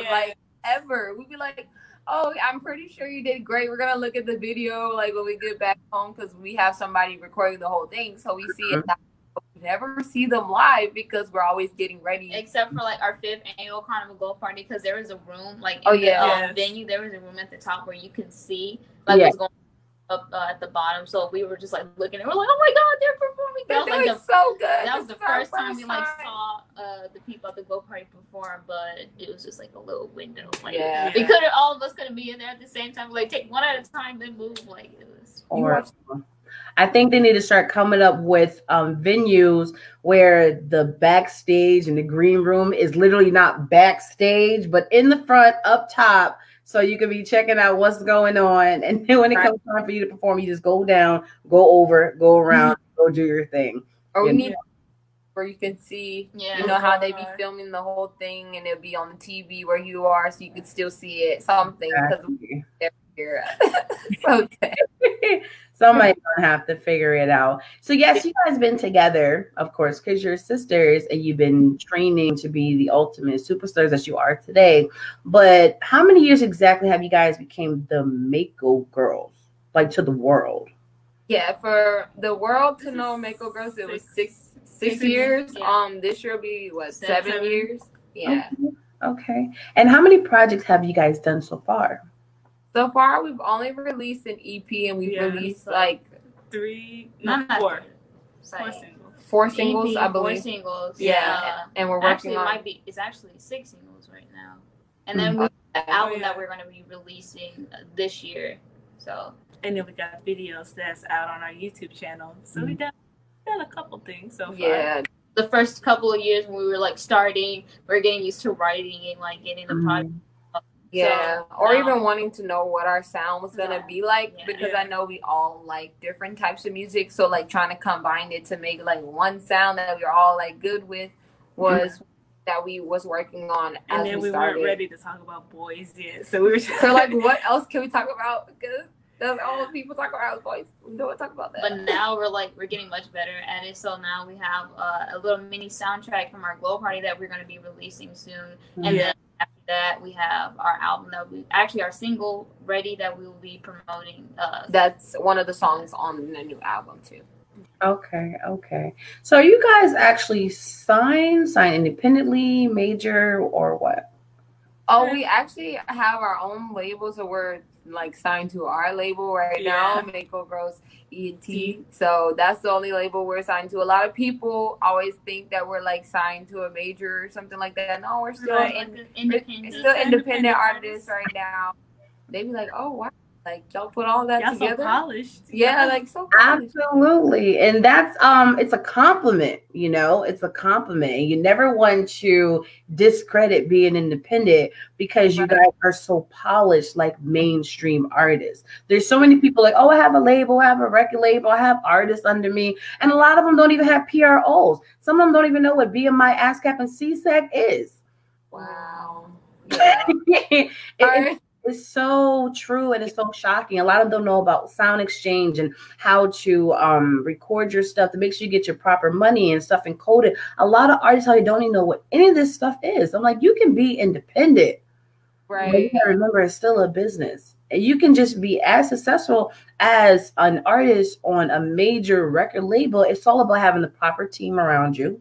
Speaker 2: ever. We'd be like, oh, I'm pretty sure you did great. We're gonna look at the video like when we get back home because we have somebody recording the whole thing, so we see it. We never see them live because we're always getting ready.
Speaker 3: Except for like our 5th annual Carnival Go Party, because there was a room the venue. There was a room at the top where you can see what's going up at the bottom. So we were just like looking and we're like, oh my god, they're performing.
Speaker 2: That was so good.
Speaker 3: That was the first time we saw the people at the Go Party perform, but it was just like a little window. We couldn't, all of us couldn't be in there at the same time. Like, take one at a time, then move. Like, it was
Speaker 1: I think they need to start coming up with venues where the backstage and the green room is literally not backstage, but in the front up top. So you can be checking out what's going on. And then when it comes time for you to perform, you just go down, go over, go around, go do your thing.
Speaker 2: Or we need where you can see, how they be filming the whole thing and it'll be on the TV where you are so you can still see it. Something.
Speaker 1: Exactly.
Speaker 2: So sad.
Speaker 1: Somebody's gonna have to figure it out. So yes, you guys been together, of course, because you're sisters and you've been training to be the ultimate superstars that you are today. But how many years exactly have you guys became the Mako Girls, like to the world?
Speaker 2: Yeah, for the world to know Mako Girls, it was six years.
Speaker 3: Yeah.
Speaker 2: This year will be 7 years. Yeah.
Speaker 1: Okay. And how many projects have you guys done so far?
Speaker 2: So far, we've only released an EP, and we've released like
Speaker 4: 4 singles.
Speaker 2: 4 singles, I believe.
Speaker 3: 4 singles.
Speaker 2: Yeah, and we're working on.
Speaker 3: It's actually 6 singles right now, and then we have an album that we're going to be releasing this year. So.
Speaker 4: And then we got videos that's out on our YouTube channel. So we done a couple things so far.
Speaker 2: Yeah.
Speaker 3: The first couple of years when we were like starting, we were getting used to writing and like getting the project.
Speaker 2: Yeah, or even wanting to know what our sound was going to be like, because I know we all like different types of music. So like trying to combine it to make like one sound that we were all like good with was that we was working on.
Speaker 4: And then we weren't ready to talk about boys yet. So we were just
Speaker 2: so like, what else can we talk about? Because that's all people talk about, boys. We don't talk about that.
Speaker 3: But now we're getting much better at it. So now we have a little mini soundtrack from our Glow Party that we're going to be releasing soon. And then after that, we have our album our single ready that we will be promoting.
Speaker 2: That's one of the songs on the new album too.
Speaker 1: Okay. So are you guys actually sign independently, major, or what?
Speaker 2: Oh, we actually have our own label, so we're like signed to our label right now, Mako Girls ENT. So that's the only label we're signed to. A lot of people always think that we're like signed to a major or something like that. No, we're still independent artists right now. They be like, "Oh wow, like y'all put all that together."
Speaker 4: So polished.
Speaker 2: Yeah, like so
Speaker 1: polished. Absolutely. And that's it's a compliment, you know, it's a compliment. And you never want to discredit being independent because you guys are so polished like mainstream artists. There's so many people like, oh, I have a label, I have a record label, I have artists under me. And a lot of them don't even have PROs. Some of them don't even know what BMI, ASCAP, and CSEC is.
Speaker 2: Wow.
Speaker 1: It's so true and it's so shocking. A lot of them know about sound exchange and how to record your stuff to make sure you get your proper money and stuff encoded. A lot of artists don't even know what any of this stuff is. I'm like, you can be independent, right? But you gotta remember, it's still a business. And you can just be as successful as an artist on a major record label. It's all about having the proper team around you.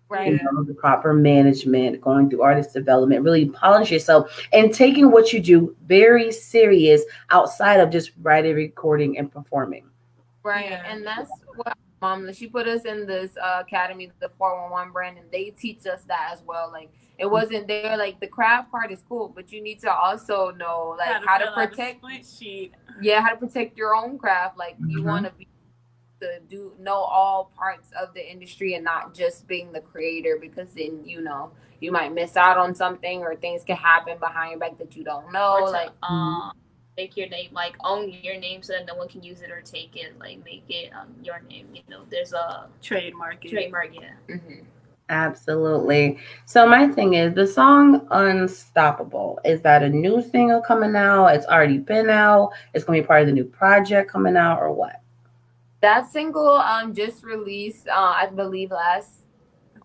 Speaker 1: Right. You know, the proper management, going through artist development, really polish yourself and taking what you do very serious outside of just writing, recording, and performing.
Speaker 2: Right. Yeah. And that's what she put us in this academy, the 411 brand, and they teach us that as well. Like it wasn't there, like the craft part is cool, but you need to also know like how to protect how to protect your own craft. Like you want to be to know all parts of the industry and not just being the creator, because then you know you might miss out on something or things can happen behind your back that you don't know.
Speaker 3: Or to, make your name, like own your name so that no one can use it or take it, like make it your name. You know, there's a trademark,
Speaker 1: Absolutely. So my thing is, the song Unstoppable, is that a new single coming out? It's already been out? It's going to be part of the new project coming out, or what?
Speaker 2: That single just released, I believe last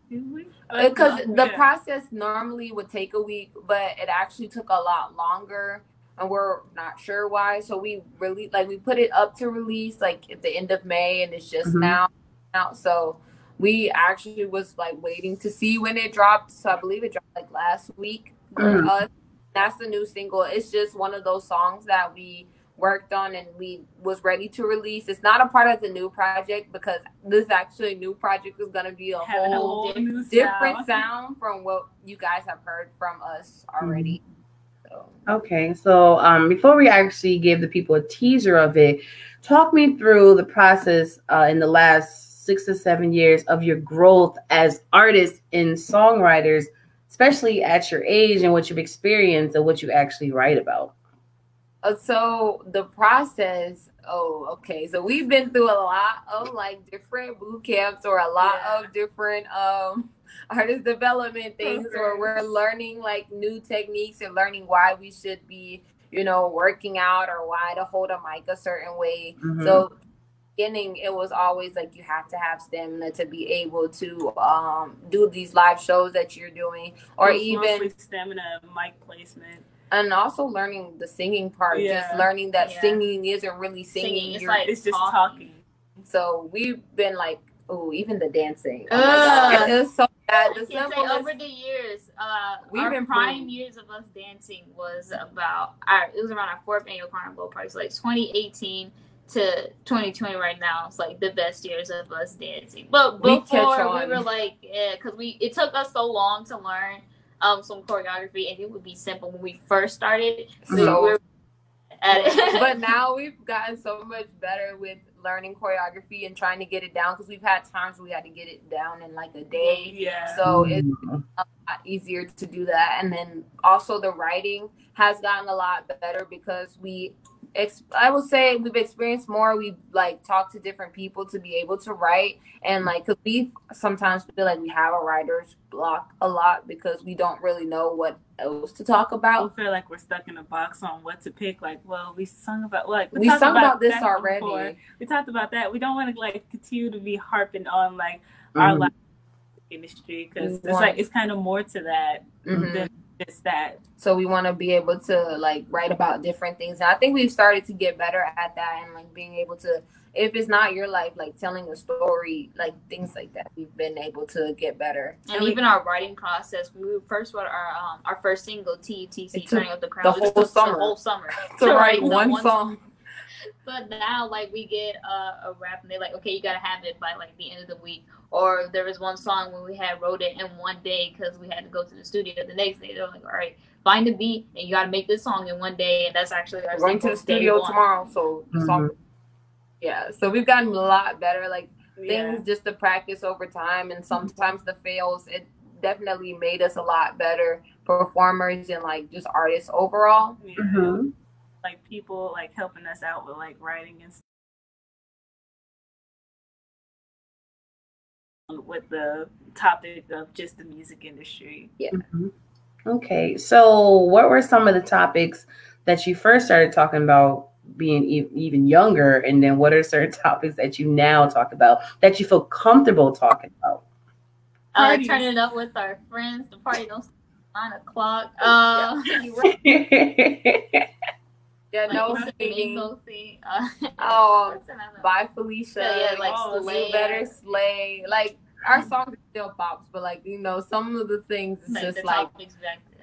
Speaker 2: week, because the process normally would take a week, but it actually took a lot longer, and we're not sure why. So we really we put it up to release like at the end of May, and it's just now out. So we actually was like waiting to see when it dropped. So I believe it dropped like last week for us. That's the new single. It's just one of those songs that we worked on and we was ready to release. It's not a part of the new project because this actually new project is going to be a whole different sound from what you guys have heard from us already.
Speaker 1: Okay, so before we actually give the people a teaser of it, talk me through the process in the last 6 to 7 years of your growth as artists and songwriters, especially at your age and what you've experienced and what you actually write about.
Speaker 2: So the process, so we've been through a lot of like different boot camps or a lot of different artist development things where we're learning like new techniques and learning why we should be, you know, working out or why to hold a mic a certain way. So beginning, it was always like you have to have stamina to be able to do these live shows that you're doing, or even
Speaker 4: stamina, mic placement.
Speaker 2: And also learning the singing part, just learning that singing isn't really singing.
Speaker 4: It's just talking.
Speaker 2: So we've been like, even the dancing. Oh my God. It was so bad.
Speaker 3: Over the years, our prime years of us dancing was about, it was around our 4th annual Carnival Party. So like 2018 to 2020 right now, it's like the best years of us dancing. But before we were like, because it took us so long to learn some choreography, and it would be simple when we first started. So we're at it.
Speaker 2: But now we've gotten so much better with learning choreography and trying to get it down, because we've had times we had to get it down in like a day. So it's a lot easier to do that. And then also the writing has gotten a lot better because I would say we've experienced more. We like talk to different people to be able to write, and like, cause we sometimes feel like we have a writer's block a lot because we don't really know what else to talk about.
Speaker 4: We feel like we're stuck in a box on what to pick. Like, well, we sung about
Speaker 2: this already.
Speaker 4: Before. We talked about that. We don't want to like continue to be harping on like our life industry, because it's like it's kind of more to that than just that.
Speaker 2: So we want to be able to like write about different things. And I think we've started to get better at that, and like being able to, if it's not your life, like telling a story, like things like that. We've been able to get better.
Speaker 3: And even our writing process, we first wrote our first single, TUTC, Turning Up the Crowd.
Speaker 2: The whole summer to write one song.
Speaker 3: But now, like, we get a rap, and they're like, okay, you gotta have it by like the end of the week. Or there was one song where we had wrote it in one day because we had to go to the studio the next day. They're like, all right, find a beat, and you gotta make this song in one day. And that's actually our
Speaker 2: going to the studio tomorrow. So the song, yeah. So we've gotten a lot better. Like things just to practice over time, and sometimes the fails. It definitely made us a lot better performers and like just artists overall.
Speaker 4: Like people like helping us out with like writing and stuff. With the topic of just the music industry.
Speaker 1: Okay, so what were some of the topics that you first started talking about being even younger, and then what are certain topics that you now talk about that you feel comfortable talking about?
Speaker 3: Turn it up with our friends. The party don't start at 9 o'clock.
Speaker 2: Yeah,
Speaker 3: like
Speaker 2: no singing. Bye Felicia.
Speaker 3: Yeah, like
Speaker 2: Slay. You better slay. Like our songs are still pops, but like some of the things it's just like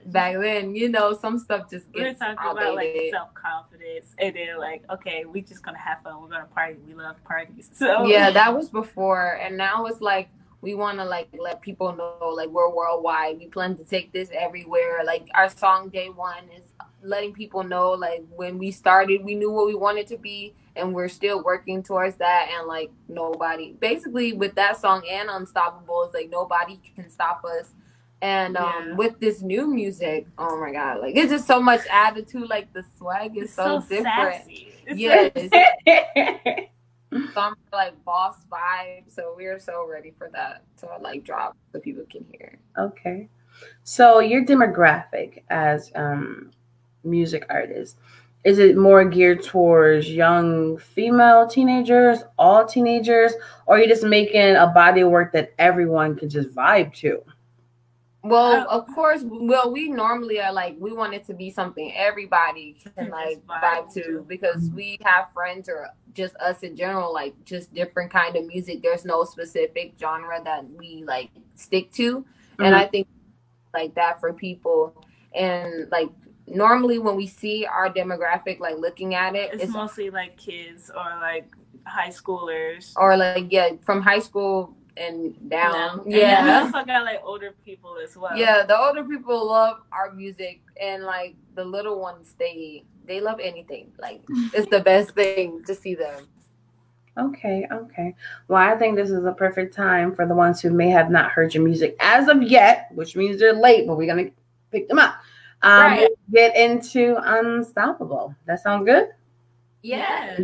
Speaker 2: back then, some stuff just gets
Speaker 4: we're talking about like self-confidence, and then like, okay, we just gonna have fun. We're gonna party. We love parties. So
Speaker 2: yeah, that was before, and now it's like we want to like let people know like we're worldwide. We plan to take this everywhere. Like our song Day One is letting people know like when we started, we knew what we wanted to be, and we're still working towards that. And like nobody, basically with that song and Unstoppable, is like nobody can stop us. And with this new music, oh my god, like it's just so much attitude. Like the swag is so different. Yes. Some like boss vibe, so we're so ready for that to like drop so people can hear.
Speaker 1: Okay, so your demographic as music artists, is it more geared towards young female teenagers, all teenagers, or are you just making a body of work that everyone can just vibe to?
Speaker 2: Well, of course, we normally are like, we want it to be something everybody can like vibe to, because we have friends or just us in general, like just different kind of music. There's no specific genre that we like stick to. And I think like that for people. And like normally when we see our demographic, like looking at it,
Speaker 4: it's mostly like kids or like high schoolers,
Speaker 2: or like from high school and down.
Speaker 4: And we also got like older people as well.
Speaker 2: Yeah, the older people love our music, and like the little ones, they love anything. Like it's the best thing to see them.
Speaker 1: Okay. Well, I think this is a perfect time for the ones who may have not heard your music as of yet, which means they're late, but we're gonna pick them up. Right. Get into Unstoppable. That sound good?
Speaker 2: Yes.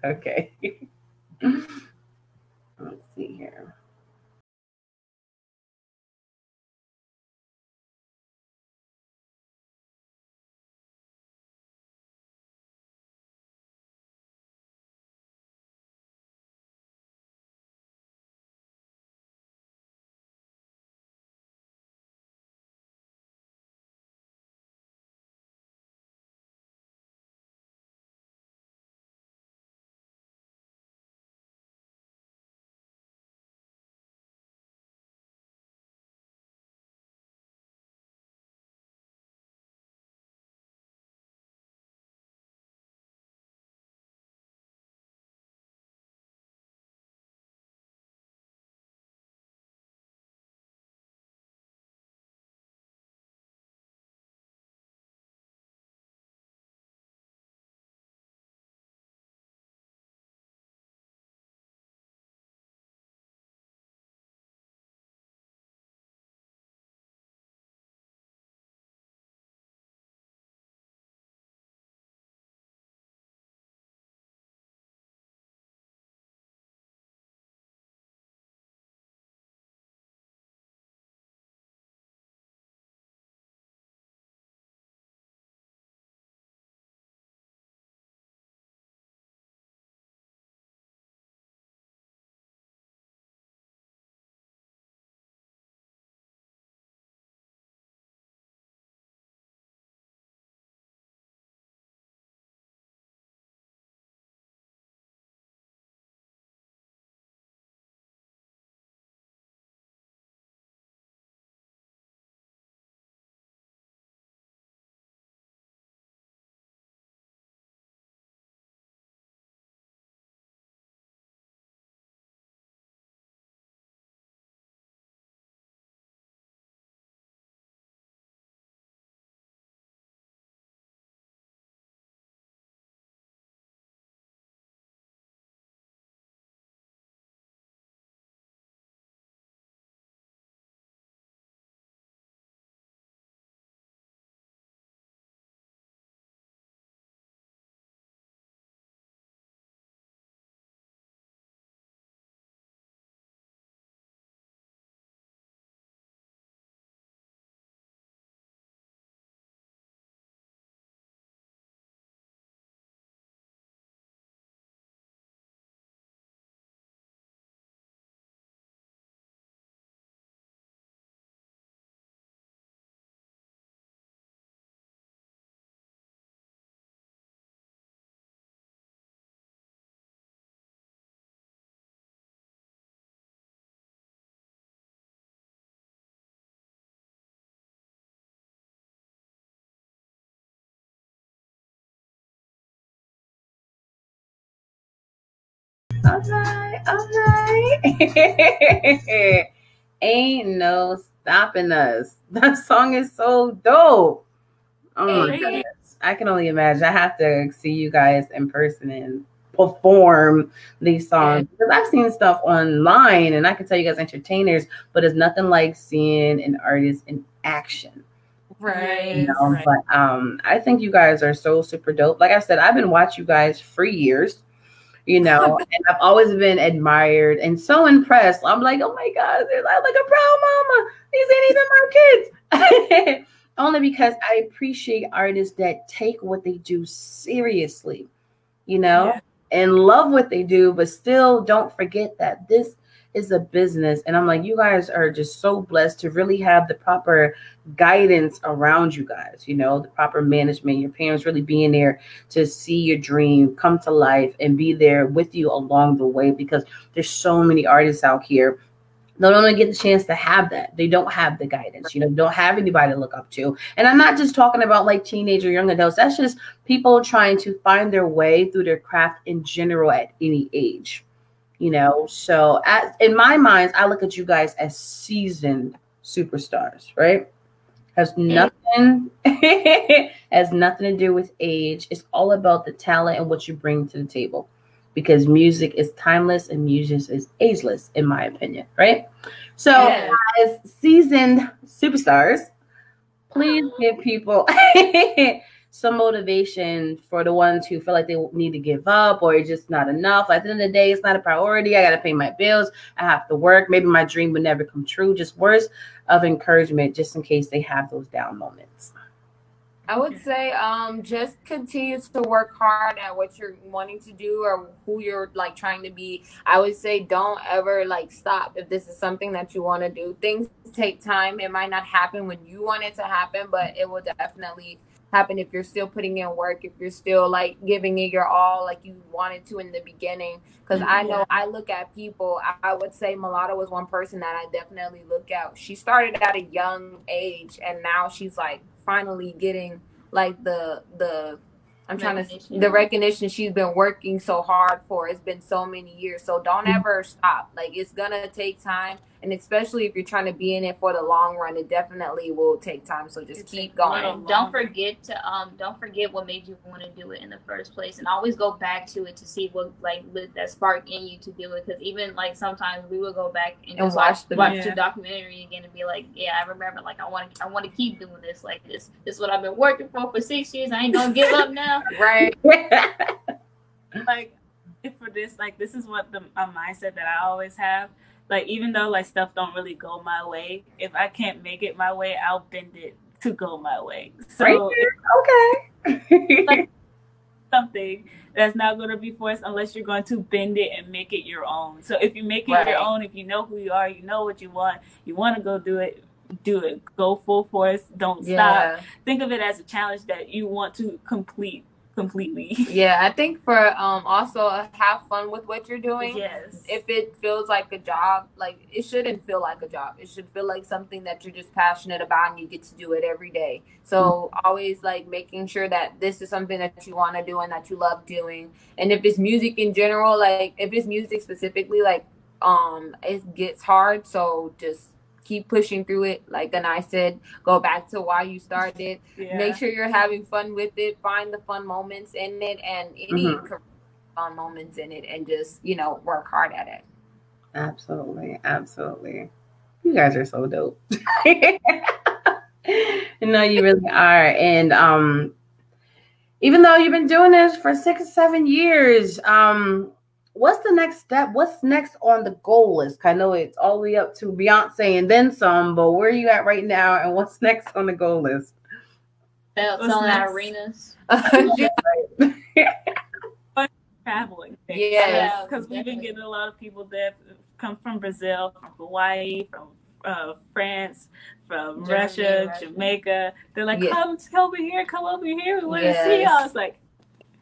Speaker 1: Okay. Let's see here. All right. Ain't no stopping us. That song is so dope. Oh my goodness. I can only imagine. I have to see you guys in person and perform these songs. Because I've seen stuff online and I can tell you guys entertainers, but it's nothing like seeing an artist in action.
Speaker 2: Right.
Speaker 1: You know, but I think you guys are so super dope. Like I said, I've been watching you guys for years, you know, and I've always been admired and so impressed. I'm like, oh my God, I'm like a proud mama. These ain't even my kids. Only because I appreciate artists that take what they do seriously, you know, and love what they do, but still don't forget that this is a business. And I'm like, you guys are just so blessed to really have the proper guidance around you guys, you know, the proper management, your parents really being there to see your dream come to life and be there with you along the way, because there's so many artists out here. They don't get the chance to have that. They don't have the guidance, you know, don't have anybody to look up to. And I'm not just talking about like teenage or young adults. That's just people trying to find their way through their craft in general at any age, you know. So in my mind, I look at you guys as seasoned superstars, right? Has nothing has nothing to do with age. It's all about the talent and what you bring to the table. Because music is timeless and music is ageless, in my opinion, right? So, as seasoned superstars, please give people some motivation for the ones who feel like they need to give up or it's just not enough. At the end of the day, it's not a priority. I got to pay my bills. I have to work. Maybe my dream would never come true. Just words of encouragement, just in case they have those down moments.
Speaker 2: I would say just continue to work hard at what you're wanting to do or who you're like trying to be. I would say don't ever like stop if this is something that you want to do. Things take time. It might not happen when you want it to happen, but it will definitely happen if you're still putting in work, if you're still like giving it your all like you wanted to in the beginning. Because I know I look at people, I would say Mulatto was one person that I definitely look at. She started at a young age and now she's like finally getting like the recognition she's been working so hard for. It's been so many years. So don't ever stop. Like it's gonna take time. And especially if you're trying to be in it for the long run, it definitely will take time. So just keep going.
Speaker 3: Don't forget what made you want to do it in the first place, and always go back to it to see what like lit that spark in you to do it. Because even like sometimes we will go back and watch the documentary again and be like, yeah, I remember. Like I want to keep doing this. Like this is what I've been working for 6 years. I ain't gonna give up now.
Speaker 2: Right.
Speaker 4: Like for this, like this is what the mindset that I always have. Like, even though, like, stuff don't really go my way, if I can't make it my way, I'll bend it to go my way. So,
Speaker 1: okay.
Speaker 4: Like, something that's not going to be forced unless you're going to bend it and make it your own. So, if you make it your own, if you know who you are, you know what you want to go do it, go full force, don't stop. Think of it as a challenge that you want to complete completely.
Speaker 2: Yeah, I think for also have fun with what you're doing.
Speaker 4: Yes.
Speaker 2: If it feels like a job, like it shouldn't feel like a job. It should feel like something that you're just passionate about and you get to do it every day. So always like making sure that this is something that you want to do and that you love doing. And if it's music in general, like if it's music specifically, like it gets hard. So just keep pushing through it. Like Anai said, go back to why you started. Make sure you're having fun with it. Find the fun moments in it and any fun moments in it, and just, you know, work hard at it.
Speaker 1: Absolutely. Absolutely. You guys are so dope. No, you really are. And even though you've been doing this for 6 or 7 years, what's the next step? What's next on the goal list? I know it's all the way up to Beyonce and then some, but where are you at right now? And what's next on the goal list?
Speaker 3: Selling out arenas.
Speaker 4: Traveling.
Speaker 2: Yes.
Speaker 4: Because we've been getting a lot of people that come from Brazil, from Hawaii, from France, from Russia, Jamaica. They're like, come over here. We want to see y'all. It's like,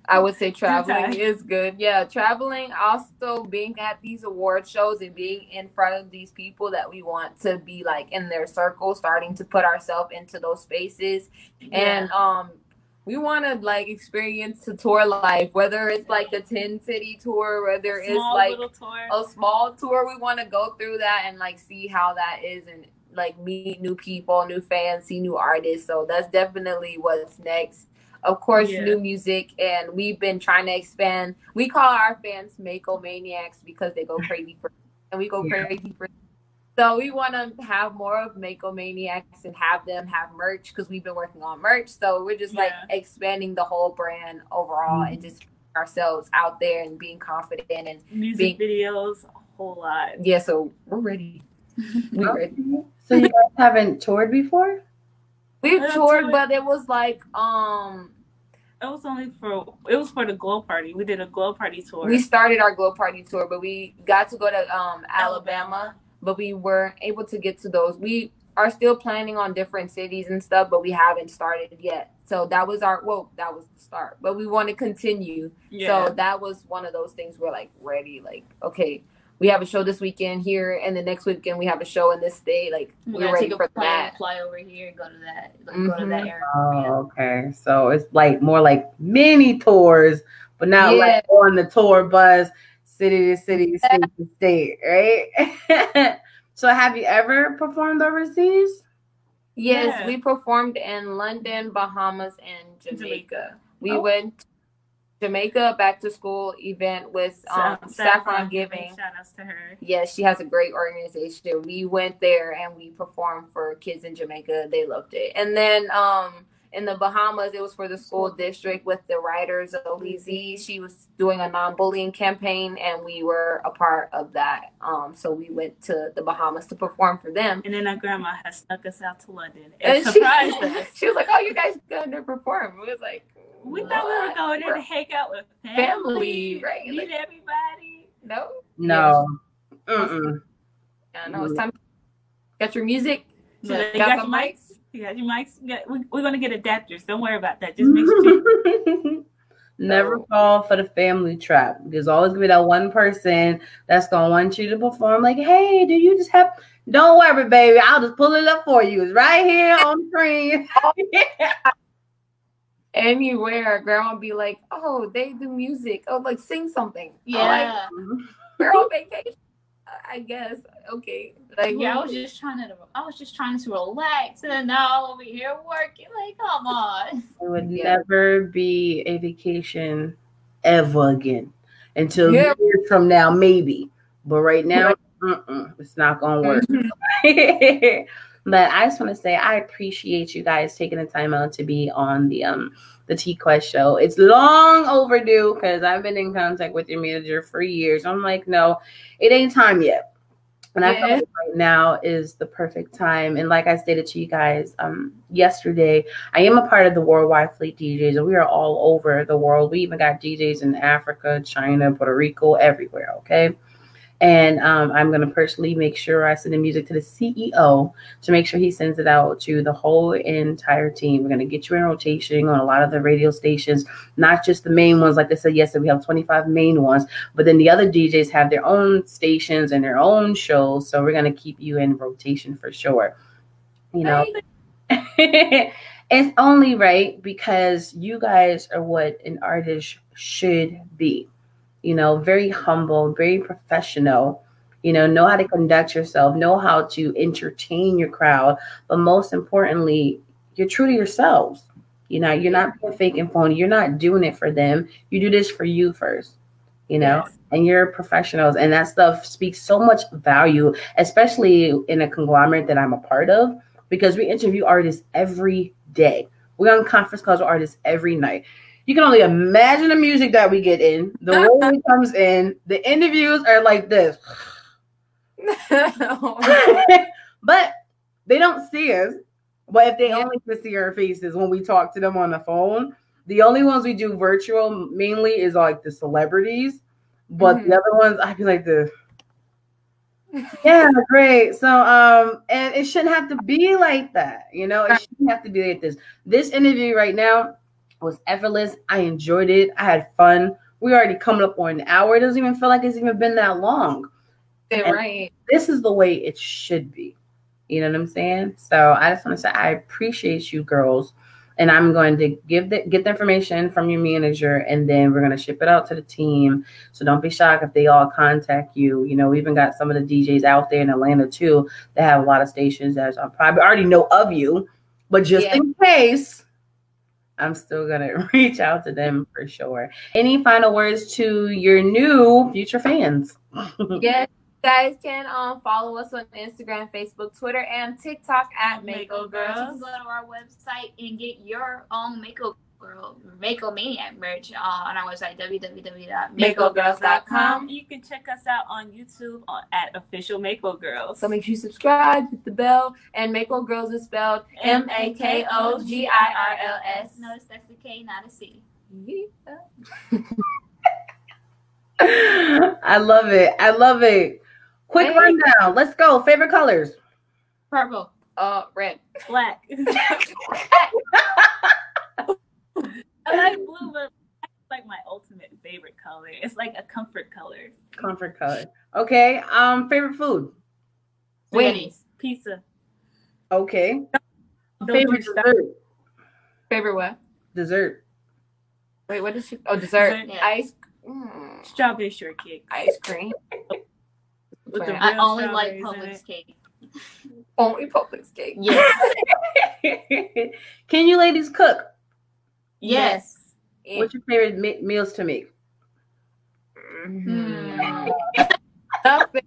Speaker 2: I would say traveling is good. Yeah, traveling, also being at these award shows and being in front of these people that we want to be like in their circle, starting to put ourselves into those spaces. And we want to like experience the tour life, whether it's like a 10-city tour, whether it's like a small tour. We want to go through that and like see how that is and like meet new people, new fans, see new artists. So that's definitely what's next. Of course, new music, and we've been trying to expand. We call our fans Mako Maniacs because they go crazy for, and we go crazy for. So we want to have more of Mako Maniacs and have them have merch because we've been working on merch. So we're just like expanding the whole brand overall and just ourselves out there and being confident and
Speaker 4: music videos, a whole lot.
Speaker 2: Yeah, so we're ready. We're ready.
Speaker 1: So you guys haven't toured before?
Speaker 2: We've toured, but it was like
Speaker 4: it was for the Glow Party. We did a Glow Party tour.
Speaker 2: We started our Glow Party tour, but we got to go to Alabama, but we weren't able to get to those. We are still planning on different cities and stuff, but we haven't started yet. So that was that was the start. But we want to continue. Yeah. So that was one of those things we're like ready, like, okay, we have a show this weekend here, and the next weekend we have a show in this state. Like, we're ready for that.
Speaker 3: Fly over here, go to that, go to that area.
Speaker 1: Oh, okay. So it's like more like mini tours, but not like on the tour bus, city to city, state to state, right? So have you ever performed overseas?
Speaker 2: Yes, we performed in London, Bahamas, and Jamaica. We went to Jamaica back to school event with Saffron Giving.
Speaker 4: Shout outs to her.
Speaker 2: Yes, she has a great organization. We went there and we performed for kids in Jamaica. They loved it. And then in the Bahamas, it was for the school district with the writers of Lizzie. She was doing a non-bullying campaign, and we were a part of that. So we went to the Bahamas to perform for them.
Speaker 4: And then our grandma has snuck us out to London and surprised us.
Speaker 2: She was like, "Oh, you guys going to perform?" We was like,
Speaker 4: we thought we were going there to hang out with family,
Speaker 2: right?
Speaker 4: Meet everybody.
Speaker 2: No. Yeah, no, it's time to get your music.
Speaker 4: So you got some mics? You got your mics? We're going to get adapters. Don't worry about that. Just make sure.
Speaker 1: Never fall for the family trap. There's always going to be that one person that's going to want you to perform like, hey, do you just have... Don't worry, baby. I'll just pull it up for you. It's right here on the screen.
Speaker 2: Anywhere, grandma would be like, oh, they do music. Oh, like, sing something.
Speaker 3: Yeah.
Speaker 2: Like, we're on vacation. I guess. Okay. Like,
Speaker 3: I was just trying to relax, and then now I'm over here working. Like, come on.
Speaker 1: It would never be a vacation ever again until years from now, maybe. But right now, it's not gonna work. But I just want to say I appreciate you guys taking the time out to be on the TQuest show. It's long overdue because I've been in contact with your manager for years. I'm like, no, it ain't time yet. And I feel like right now is the perfect time. And like I stated to you guys yesterday, I am a part of the Worldwide Fleet DJs, and we are all over the world. We even got DJs in Africa, China, Puerto Rico, everywhere, okay? And I'm going to personally make sure I send the music to the CEO to make sure he sends it out to the whole entire team. We're going to get you in rotation on a lot of the radio stations, not just the main ones. Like they said yesterday, we have 25 main ones, but then the other DJs have their own stations and their own shows. So we're going to keep you in rotation for sure. You know, it's only right because you guys are what an artist should be. You know, very humble, very professional, you know how to conduct yourself, know how to entertain your crowd. But most importantly, you're true to yourselves. You know, you're not being fake and phony. You're not doing it for them. You do this for you first, you know, and you're professionals. And that stuff speaks so much value, especially in a conglomerate that I'm a part of, because we interview artists every day. We're on conference calls with artists every night. You can only imagine the music that we get in, the way it comes in. The interviews are like this. But they don't see us. But if they only could see our faces when we talk to them on the phone, the only ones we do virtual mainly is like the celebrities. But the other ones, I'd be like this. Yeah, great. So, and it shouldn't have to be like that. You know, it shouldn't have to be like this. This interview right now was effortless. I enjoyed it. I had fun. We already coming up on an hour. It doesn't even feel like it's even been that long.
Speaker 2: Right.
Speaker 1: This is the way it should be. You know what I'm saying? So I just want to say I appreciate you girls And I'm going to get the information from your manager, and then we're going to ship it out to the team. So don't be shocked if they all contact you. You know, we even got some of the DJs out there in Atlanta too that have a lot of stations that I probably already know of you, but just in case, I'm still going to reach out to them for sure. Any final words to your new future fans?
Speaker 2: Yes. Guys can follow us on Instagram, Facebook, Twitter, and TikTok at Mako Girls.
Speaker 3: You can go to our website and get your own Mako Maniac merch on our website, www.makogirls.com.
Speaker 4: You can check us out on YouTube at Official Mako Girls.
Speaker 2: So make sure you subscribe, hit the bell, and Mako Girls is spelled MAKOGIRLS.
Speaker 3: Notice that's the K, not a C.
Speaker 1: I love it. I love it. Quick rundown. Let's go. Favorite colors?
Speaker 3: Purple.
Speaker 2: Red.
Speaker 4: Black. I like blue, but it's like my ultimate favorite color. It's like a comfort color.
Speaker 1: Comfort color. Okay. Favorite food?
Speaker 2: Wings.
Speaker 4: Pizza.
Speaker 1: Okay. Favorite dessert?
Speaker 2: Favorite what?
Speaker 1: Dessert.
Speaker 2: Wait, what is she? Oh, dessert.
Speaker 3: Yeah.
Speaker 2: Ice.
Speaker 4: Strawberry shortcake.
Speaker 2: Ice cream.
Speaker 3: I only like Publix cake.
Speaker 2: Only Publix cake.
Speaker 3: Yes.
Speaker 1: Can you ladies cook?
Speaker 3: Yes.
Speaker 1: What's your favorite meals to make?
Speaker 2: Nothing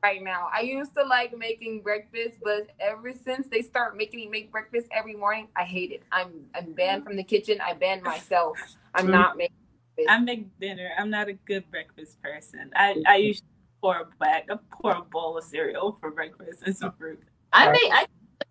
Speaker 2: right now. I used to like making breakfast, but ever since they start making me make breakfast every morning, I hate it. I'm banned from the kitchen. I banned myself. I'm not making breakfast.
Speaker 4: I make dinner. I'm not a good breakfast person. I usually pour a bowl of cereal for breakfast and some fruit.
Speaker 3: I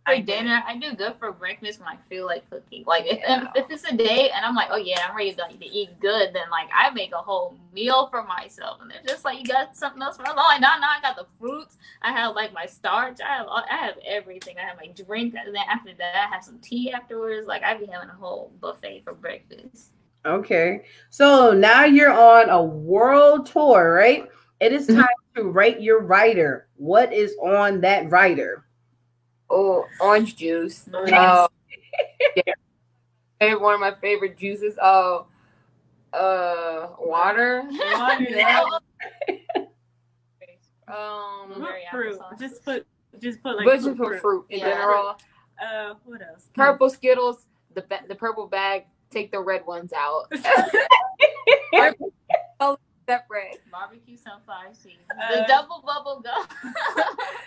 Speaker 3: for dinner. I do good for breakfast when I feel like cooking. Like if it's a day and I'm like, oh yeah, I'm ready to eat good, then like I make a whole meal for myself. And they're just like, you got something else for us? Like, no, I got the fruits. I have like my starch. I have everything. I have my drink, and then after that, I have some tea afterwards. Like I be having a whole buffet for breakfast.
Speaker 1: Okay, so now you're on a world tour, right? It is time to rate your rider. What is on that rider?
Speaker 2: Oh, orange juice.
Speaker 1: Yes.
Speaker 2: Yeah. One of my favorite juices. Water.
Speaker 4: Fruit. Just put like
Speaker 2: fruit in general.
Speaker 4: What else?
Speaker 2: Purple Skittles. The purple bag. Take the red ones out. Separate.
Speaker 3: Barbecue sunflower seeds. The double bubble gum.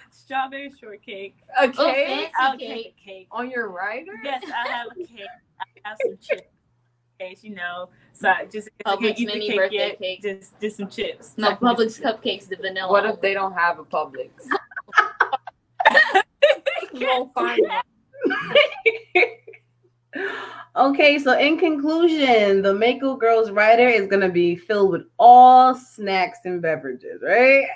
Speaker 4: Strawberry shortcake.
Speaker 2: A cake?
Speaker 3: I'll
Speaker 4: take a cake.
Speaker 2: On your rider?
Speaker 4: Yes, I have a cake. I have some chips. You know, so I just
Speaker 3: Publix mini birthday cake.
Speaker 4: Just some chips.
Speaker 3: No, Publix cupcakes, the vanilla.
Speaker 2: What if they don't have a Publix? You won't find one.
Speaker 1: Okay, so in conclusion, the Mako Girls rider is going to be filled with all snacks and beverages, right?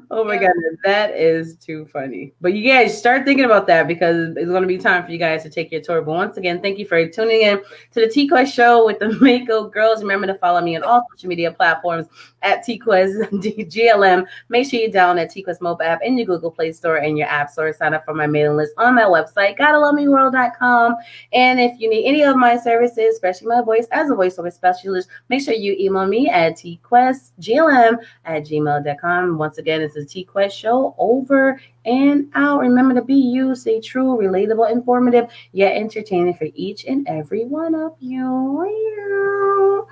Speaker 1: Oh my God, that is too funny. But you guys start thinking about that because it's going to be time for you guys to take your tour. But once again, thank you for tuning in to the TQuest show with the Mako Girls. Remember to follow me on all social media platforms at TQuestGLM. Make sure you download the TQuest mobile app in your Google Play Store and your App Store. Sign up for my mailing list on my website, GottaLoveMeWorld.com. And if you need any of my services, especially my voice as a voiceover specialist, make sure you email me at TQuestGLM@gmail.com. Once again, it's a TQuest show over and out. Remember to be you, stay true, relatable, informative, yet entertaining for each and every one of you.